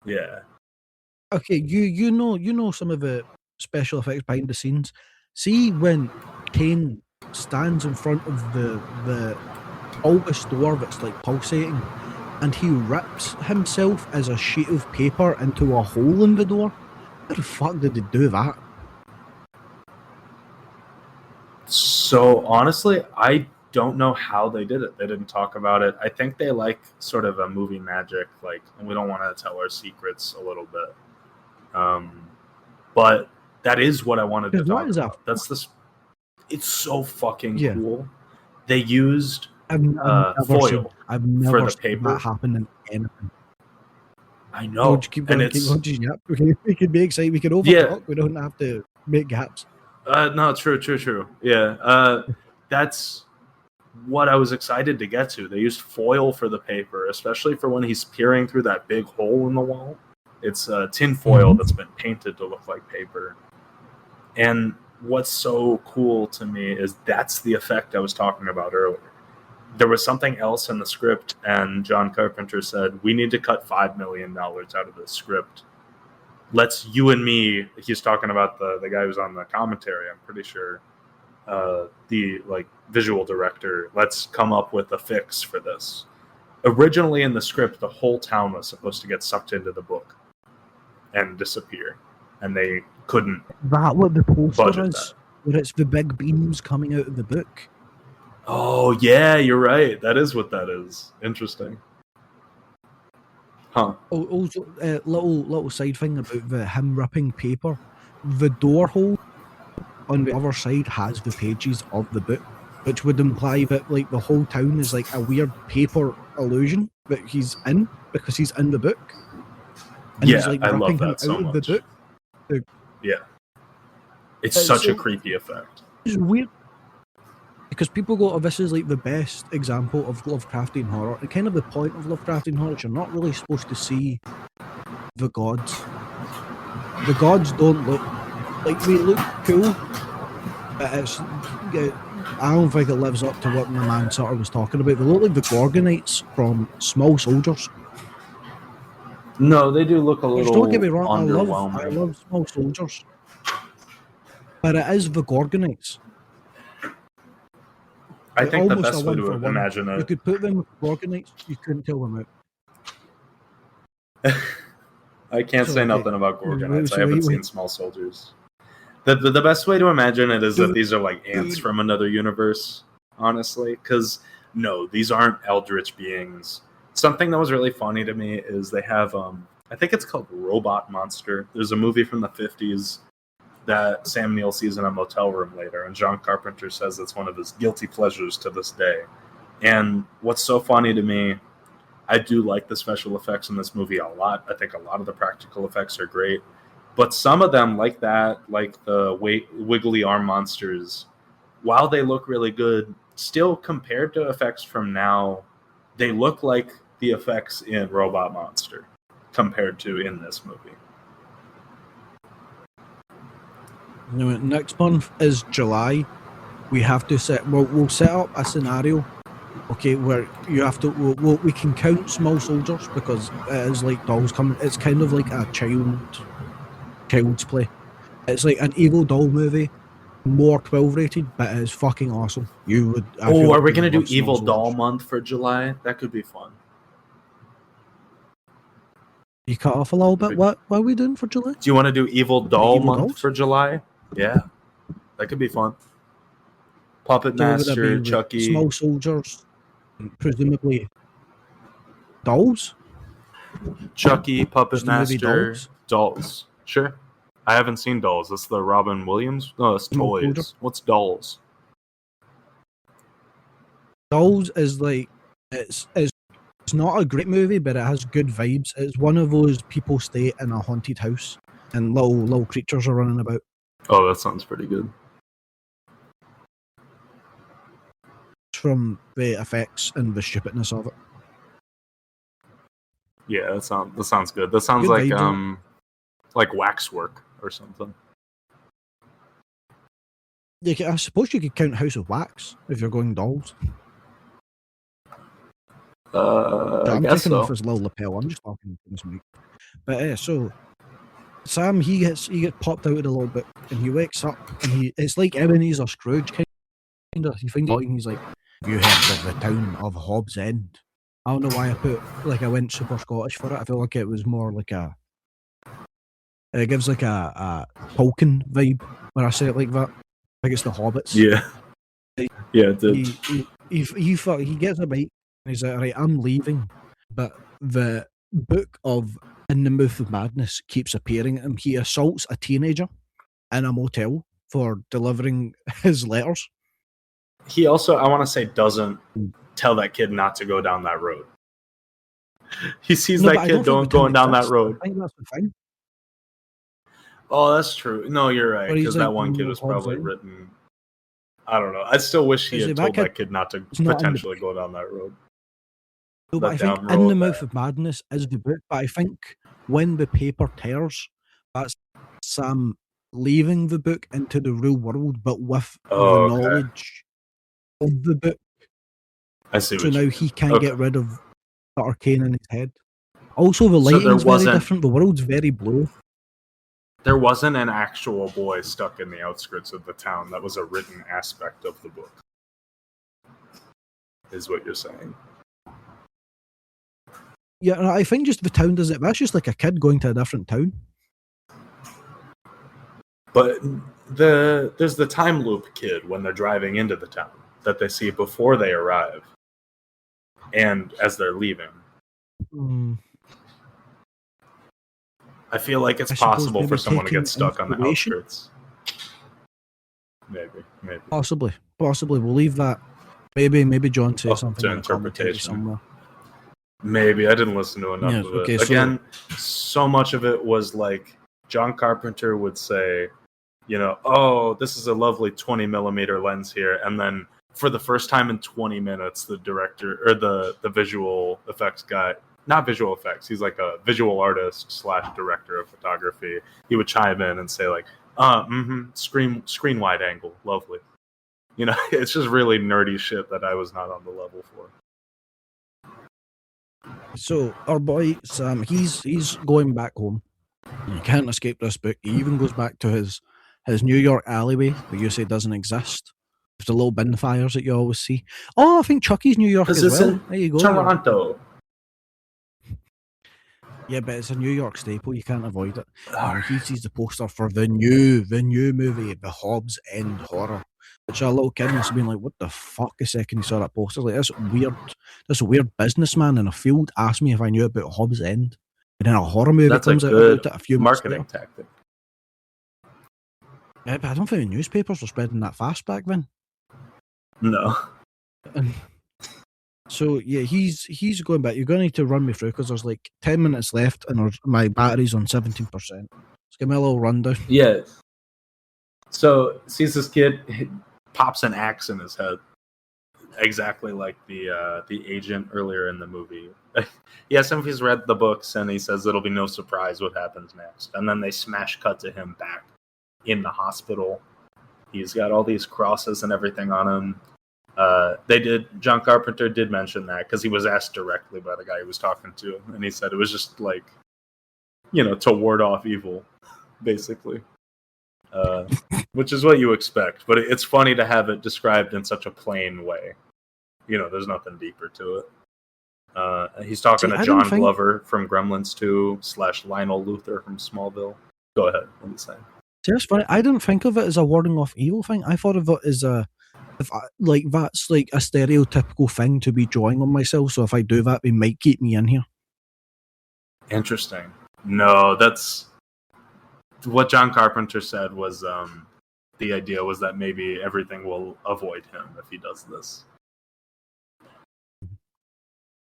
Yeah.
Okay, you know some of the special effects behind the scenes. See when Kane stands in front of the bulbous door that's like pulsating, and he rips himself as a sheet of paper into a hole in the door. How the fuck did they do that?
So honestly, I don't know how they did it. They didn't talk about it. I think they like sort of a movie magic, like, and we don't want to tell our secrets a little bit. But that is what I wanted to talk about. That's this. It's so fucking cool. They used foil for the paper.
That happened in anything.
I know.
Keep going. We can be excited. We can overtalk. We don't have to make gaps.
No, true. Yeah. That's what I was excited to get to. They used foil for the paper, especially for when he's peering through that big hole in the wall. It's tin foil that's been painted to look like paper. And what's so cool to me is that's the effect I was talking about earlier. There was something else in the script, and John Carpenter said, we need to cut $5 million out of this script. Let's, you and me, he's talking about the guy who's on the commentary, I'm pretty sure, the like visual director, let's come up with a fix for this. Originally in the script, the whole town was supposed to get sucked into the book and disappear, and they couldn't.
That what the poster is? Where it's the big beams coming out of the book.
Oh yeah, you're right. That is what that is. Interesting. Huh.
Also, little side thing about him ripping paper. The door hole on the other side has the pages of the book, which would imply that like the whole town is like a weird paper illusion that he's in because he's in the book. And
yeah,
he's, like,
I love that
out
so
of
much.
The book.
Yeah, it's such a creepy effect.
It's weird because people go, "Oh, this is like the best example of Lovecraftian horror." And kind of the point of Lovecraftian horror is you're not really supposed to see the gods. The gods don't look like they look cool, but I don't think it lives up to what my man Sutter was talking about. They look like the Gorgonites from Small Soldiers.
No, they do look a little.
Don't get me wrong,
underwhelming.
I love Small Soldiers, but it is the Gorgonites.
I think the best way to imagine it.
You could put them with Gorgonites, you couldn't tell them out.
I can't say nothing about Gorgonites. I haven't seen Small Soldiers. The best way to imagine it is that these are like ants from another universe, honestly. Because, no, these aren't eldritch beings. Something that was really funny to me is they have, I think it's called Robot Monster. There's a movie from the 50s that Sam Neill sees in a motel room later, and John Carpenter says it's one of his guilty pleasures to this day. And what's so funny to me, I do like the special effects in this movie a lot. I think a lot of the practical effects are great. But some of them, like that, like the wiggly arm monsters, while they look really good, still compared to effects from now, they look like the effects in Robot Monster compared to in this movie.
Next month is July. We have to we'll set up a scenario, okay, where you have to, we can count Small Soldiers because it is like dolls coming. It's kind of like a child's play. It's like an evil doll movie, more 12 rated, but it's fucking awesome.
Are we gonna do Evil Doll Month for July? That could be fun.
You cut off a little bit. What are we doing for July?
Do you want to do Evil Doll Month
Dolls?
for July? Yeah, that could be fun. Puppet Master, Chucky,
Small Soldiers, presumably dolls.
Chucky, Puppet
Master,
Dolls. Sure. I haven't seen Dolls. That's the Robin Williams. No, that's Toys. What's Dolls?
Dolls is like it's not a great movie, but it has good vibes. It's one of those people stay in a haunted house and little creatures are running about.
Oh, that sounds pretty good.
From the effects and the stupidness of it.
Yeah, that sounds good. That sounds good like Waxwork or something.
I suppose you could count House of Wax if you're going dolls. I'm taking off his little lapel. I'm just talking to this mic. But so Sam, he gets popped out of the little bit, and he wakes up, and it's like Ebenezer Scrooge kind of. He finds out, and he's like, "You heard of the town of Hobbs End?" I don't know why I went super Scottish for it. I feel like it was more like it gives like a Tolkien vibe when I say it like that. I think it's the Hobbits.
Yeah. Yeah, it did.
He gets a bite and he's like, "Right, I'm leaving," but the book of In the Mouth of Madness keeps appearing at him. He assaults a teenager in a motel for delivering his letters.
He also, I want to say, doesn't tell that kid not to go down that road. He sees that kid going down that road.
I think that's the thing.
Oh, that's true. No, you're right. Because that one kid was probably written. I don't know. I still wish he had told that kid not to potentially go down that road.
No, but I think In the Mouth of Madness is the book. But I think when the paper tears, that's Sam leaving the book into the real world, but with the knowledge of the book.
I see.
So now he can't get rid of Sutter Cane in his head. Also, the lighting's very different. The world's very blue.
There wasn't an actual boy stuck in the outskirts of the town. That was a written aspect of the book, is what you're saying.
Yeah, I think just the town does it. That's just like a kid going to a different town.
But there's the time loop kid when they're driving into the town that they see before they arrive and as they're leaving. I feel like it's possible for someone to get stuck on the outskirts. Maybe.
Possibly. We'll leave that. Maybe John said something
to interpretation somewhere. Maybe. I didn't listen to enough of it. Again, so much of it was like John Carpenter would say, oh, this is a lovely 20 millimeter lens here. And then for the first time in 20 minutes, the director or the visual effects guy, not visual effects, he's like a visual artist / director of photography. He would chime in and say like, screen wide angle, lovely. It's just really nerdy shit that I was not on the level for.
So our boy Sam, he's going back home. You can't escape this book. He even goes back to his New York alleyway that you say doesn't exist. There's the little bin fires that you always see. Oh, I think Chucky's New York as well. There you go.
Toronto.
Yeah, but it's a New York staple. You can't avoid it. He sees the poster for the new movie, The Hobbs End Horror. Which a little kid must have been like, what the fuck the second he saw that poster? Like, this weird businessman in a field asked me if I knew about Hobbs End. And then a horror movie comes out about it a few months later.
Marketing tactic.
Yeah, but I don't think the newspapers were spreading that fast back then.
No.
So yeah, he's going back. You're going to need to run me through because there's like 10 minutes left and my battery's on 17%. Just give me a little rundown.
Yeah. So sees this kid, pops an axe in his head, exactly like the agent earlier in the movie. He asks him if he's read the books, and he says it'll be no surprise what happens next. And then they smash cut to him back in the hospital. He's got all these crosses and everything on him. John Carpenter did mention that because he was asked directly by the guy he was talking to, and he said it was just like, to ward off evil, basically. Which is what you expect, but it's funny to have it described in such a plain way. There's nothing deeper to it. He's talking to John Glover from Gremlins 2 / Lionel Luthor from Smallville. Go ahead. What are you saying?
It's funny. I didn't think of it as a warding off evil thing. I thought of it as that's like a stereotypical thing to be drawing on myself. So if I do that, they might keep me in here.
Interesting. No, that's what John Carpenter said was the idea was that maybe everything will avoid him if he does this.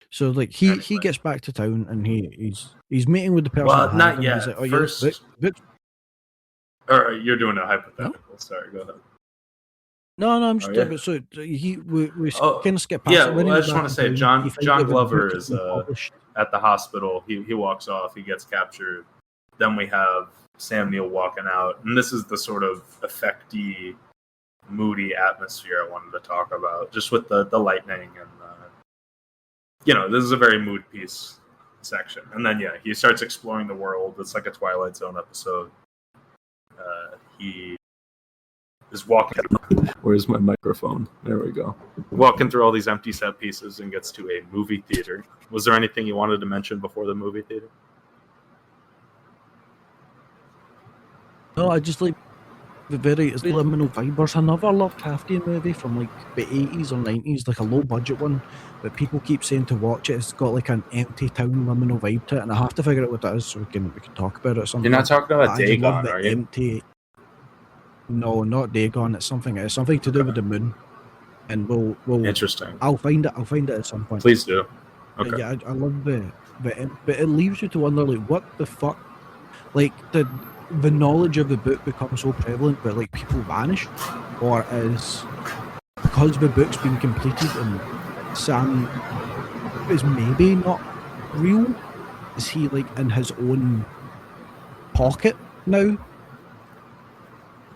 So like he gets back to town and he's meeting with the person.
Well, not yet.
He's like,
First, or you're doing a hypothetical. No? Sorry, go ahead.
No, I'm just talking about. So we kind of skip past.
Yeah, well, I just want to say John Glover is at the hospital. He walks off. He gets captured. Then we have Sam Neill walking out, and this is the sort of effecty, moody atmosphere I wanted to talk about, just with the lightning and this is a very mood piece section. And then he starts exploring the world. It's like a Twilight Zone episode. He is walking. Where's my microphone? There we go. Walking through all these empty set pieces and gets to a movie theater. Was there anything you wanted to mention before the movie theater?
No, I just like the very liminal vibe. There's another Lovecraftian movie from like the 80s or 90s, like a low budget one, but people keep saying to watch it. It's got like an empty town liminal vibe to it, and I have to figure out what that is so we can talk about it. Or something.
You're not talking about Dagon, are you?
Empty. No, not Dagon. It's something to do with the moon, and we'll. Interesting. I'll find it at some point.
Please do. Okay.
But yeah, I love but it leaves you to wonder like what the fuck, like the knowledge of the book becomes so prevalent, but like people vanish, or is because the book's been completed and Sam is maybe not real? Is he like in his own pocket now?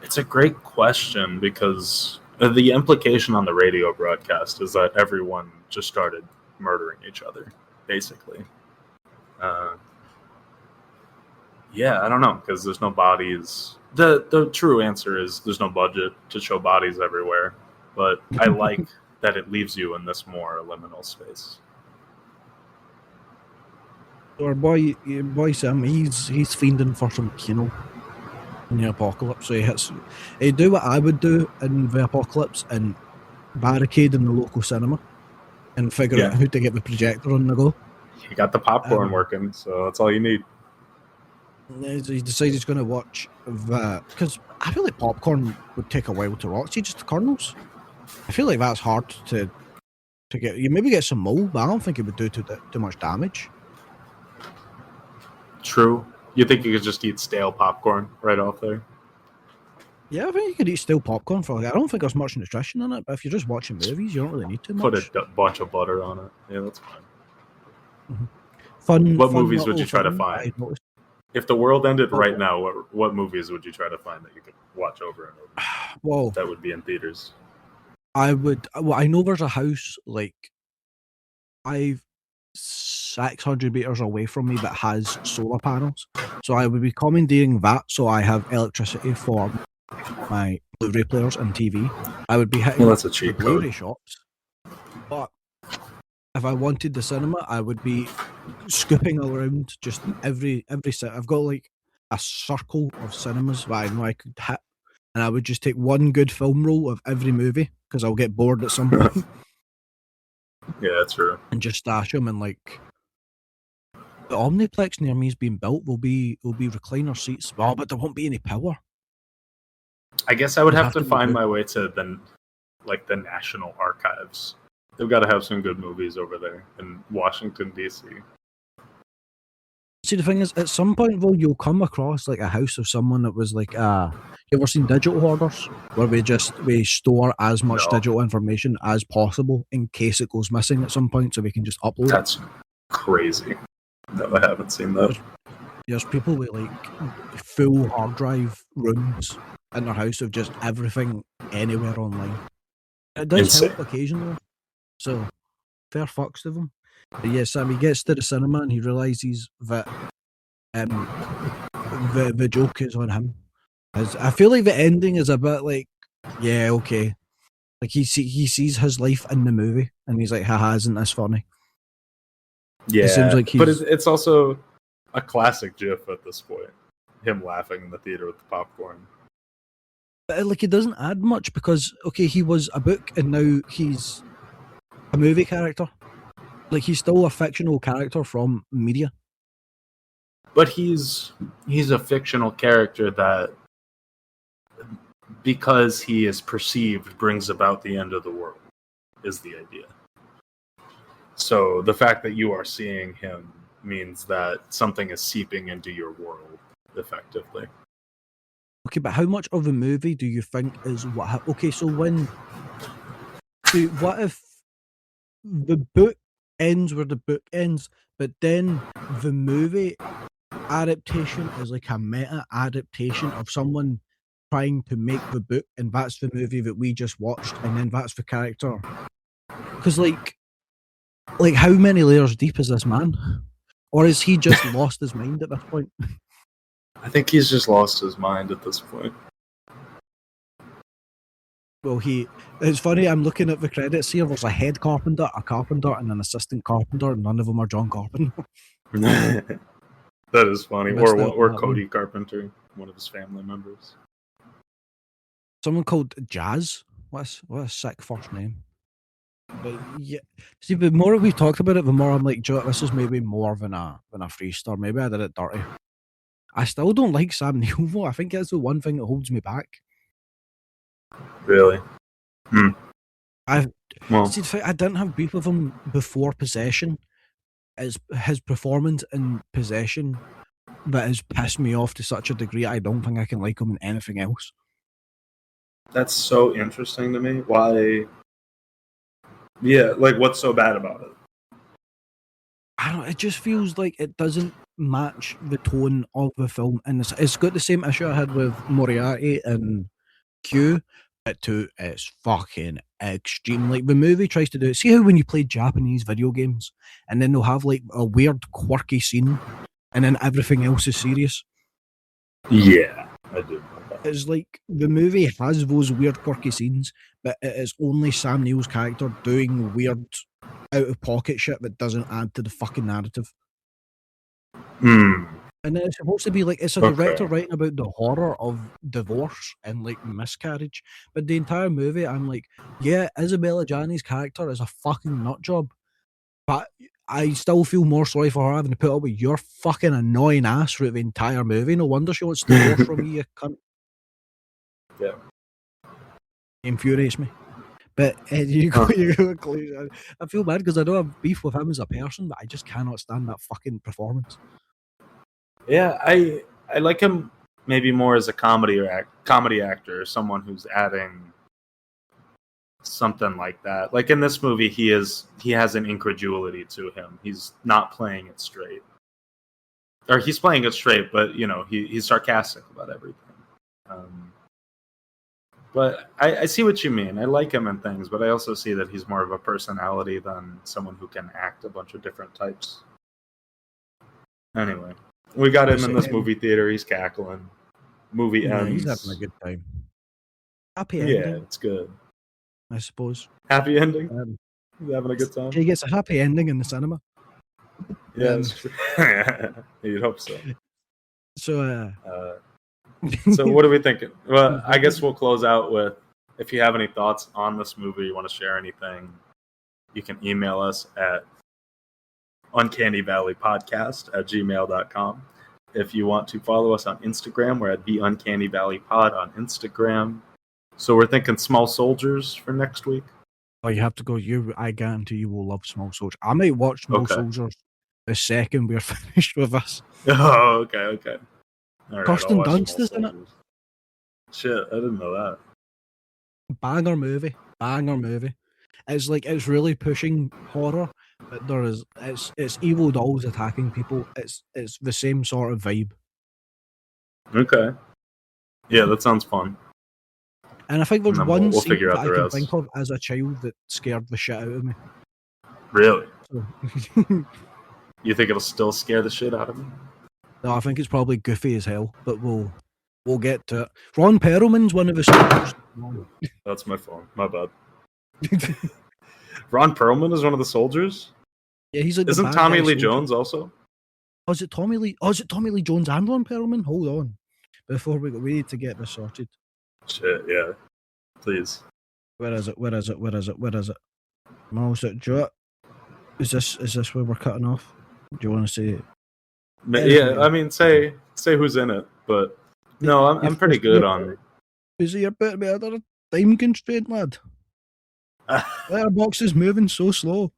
It's a great question because the implication on the radio broadcast is that everyone just started murdering each other, basically. I don't know, because there's no bodies. The true answer is there's no budget to show bodies everywhere, but I like that it leaves you in this more liminal space.
Our boy Sam, he's fiending for some kino in the apocalypse. So he do what I would do in the apocalypse and barricade in the local cinema and figure out how to get the projector on the go.
You got the popcorn working, so that's all you need.
He decides he's going to watch that because I feel like popcorn would take a while to rot. See, just the kernels. I feel like that's hard to get. You maybe get some mold, but I don't think it would do too much damage.
True. You think you could just eat stale popcorn right off there?
Yeah, I think you could eat stale popcorn for. I don't think there's much nutrition in it, but if you're just watching movies, you don't really need too much.
Put a bunch of butter on it. Yeah, that's fine.
Mm-hmm.
What movies would you try to find? If the world ended right now, what movies would you try to find that you could watch over and over?
Well,
that would be in theaters.
I would. Well, I know there's a house like 600 meters away from me that has solar panels, so I would be commandeering that so I have electricity for my Blu-ray players and TV. I would be hitting the Blu-ray shops, but if I wanted the cinema, I would be scooping around just every set. I've got like a circle of cinemas that I know I could hit, and I would just take one good film roll of every movie because I'll get bored at some point.
Yeah, that's true.
And just stash them, and like the Omniplex near me is being built. Will be recliner seats. Oh, but there won't be any power.
I guess I would have to find my way to the National Archives. They've got to have some good movies over there in Washington, D.C.
See, the thing is, at some point, though, you'll come across like a house of someone that was like, you ever seen digital hoarders? Where we store as much
No.
digital information as possible in case it goes missing at some point so we can just upload it.
That's crazy. No, I haven't seen that.
There's people with like full hard drive rooms in their house of just everything anywhere online. It does
Insane.
help occasionally. So, fair fucks to them. But yeah, Sam, he gets to the cinema and he realises that the joke is on him. I feel like the ending is a bit like, yeah, okay. Like he sees his life in the movie and he's like, haha, isn't this funny?
Yeah,
It seems like
but it's also a classic GIF at this point. Him laughing in the theater with the popcorn.
But like, it doesn't add much because, okay, he was a book and now he's a movie character. Like, he's still a fictional character from media.
But he's a fictional character that, because he is perceived, brings about the end of the world, is the idea. So the fact that you are seeing him means that something is seeping into your world, effectively.
Okay, but how much of the movie do you think is what? Okay, so what if the book ends where the book ends, but then the movie adaptation is like a meta adaptation of someone trying to make the book, and that's the movie that we just watched, and then that's the character. Because like how many layers deep is this man? Or is he just lost his mind at this point?
I think he's just lost his mind at this point.
Well, it's funny, I'm looking at the credits here. There's a head carpenter, a carpenter, and an assistant carpenter, and none of them are John Carpenter.
That is funny.
Messed up
Or
that
Cody Carpenter, one of his family members.
Someone called Jazz? What a sick first name. But yeah, see, the more we talked about it, the more I'm like, Joe, this is maybe more than a 3-star. Maybe I did it dirty. I still don't like Sam Neill, though. I think that's the one thing that holds me back.
Really?
I didn't have beef with him before Possession. It's his performance in Possession that has pissed me off to such a degree I don't think I can like him in anything else.
That's so interesting to me. Why? Yeah, like what's so bad about it?
I don't. It just feels like it doesn't match the tone of the film, and it's got the same issue I had with Moriarty and Q, but to its fucking extreme. Like the movie tries to do it. See how when you play Japanese video games, and then they'll have like a weird, quirky scene, and then everything else is serious.
Yeah, I do.
It's like the movie has those weird, quirky scenes, but it is only Sam Neill's character doing weird, out of pocket shit that doesn't add to the fucking narrative. And then it's supposed to be like it's a director writing about the horror of divorce and like miscarriage, but the entire movie, I'm like, yeah, Isabella Gianni's character is a fucking nut job, but I still feel more sorry for her having to put up with your fucking annoying ass through the entire movie. No wonder she wants divorce from you cunt.
Yeah,
It infuriates me. But you go. I feel bad because I don't have beef with him as a person, but I just cannot stand that fucking performance.
Yeah, I like him maybe more as a comedy actor, someone who's adding something like that. Like in this movie, he has an incredulity to him. He's not playing it straight, or he's playing it straight, but he's sarcastic about everything. But I see what you mean. I like him in things, but I also see that he's more of a personality than someone who can act a bunch of different types. Anyway, we got him in this movie theater. He's cackling. Movie ends.
He's having a good time. Happy ending.
Yeah, it's good.
I suppose.
Happy ending? He's having a good time?
He gets a happy ending in the cinema.
Yeah, you'd hope so.
So,
so what are we thinking? Well, I guess we'll close out with, if you have any thoughts on this movie, you want to share anything, you can email us at uncannyvalleypodcast@gmail.com. If you want to follow us on Instagram, we're at the Uncanny Valley Pod on Instagram. So we're thinking Small Soldiers for next week.
Oh, you have to go. I guarantee you will love Small Soldiers. I might watch Small
Okay.
Soldiers the second we're finished with this.
Oh, okay. All right, I'll
Kirsten
watch
Dunst
Small
is in it.
Soldiers. Shit, I didn't know that.
Banger movie. It's really pushing horror, but it's evil dolls attacking people. It's the same sort of vibe.
Okay. Yeah, that sounds fun.
And I think there's
And then
one
we'll
scene
figure
that
out
I
the
can
rest.
think of as a child that scared the shit out of me.
Really?
So,
You think it'll still scare the shit out of me?
no, I think it's probably goofy as hell, but we'll get to it. Ron Perlman's one of the soldiers.
That's my phone. My bad. Ron Perlman is one of the soldiers?
Yeah, he's like the
Isn't
bad
Tommy
guy
Lee
soldier.
Jones also?
Oh, is it Tommy Lee? Oh, is it Tommy Lee Jones and Ron Perlman? Hold on. Before we need to get this sorted.
Shit, yeah. Please.
Where is it? Mouse it. Is this where we're cutting off? Do you want to say it?
Yeah, I mean, say who's in it, but no, I'm pretty good on.
Is he a bit better time constraint, lad? Letterbox is moving so slow.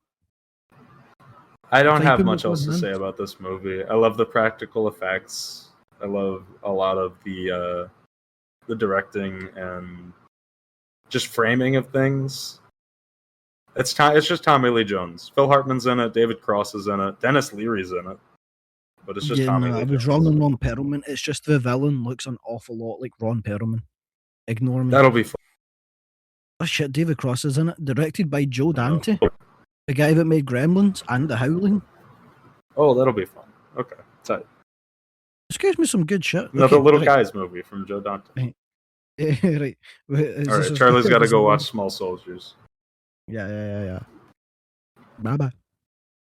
I don't have
Typing
much
with
else
one
to say
hand.
about this movie. I love the practical effects. I love a lot of the directing and just framing of things. It's just Tommy Lee Jones. Phil Hartman's in it. David Cross is in it. Dennis Leary's in it. But it's just Tommy Lee
I
Jones.
was wrong on Ron Perlman. It's just the villain looks an awful lot like Ron Perlman. Ignore me.
That'll be fun.
Oh shit, David Cross is in it. Directed by Joe Dante, the guy that made Gremlins and The Howling.
Oh, that'll be fun. Okay, tight.
This gives me some good shit.
Another
Okay,
Little
right.
Guys movie from Joe Dante.
Right.
All right, Charlie's got to go watch Small Soldiers.
Yeah. Bye bye.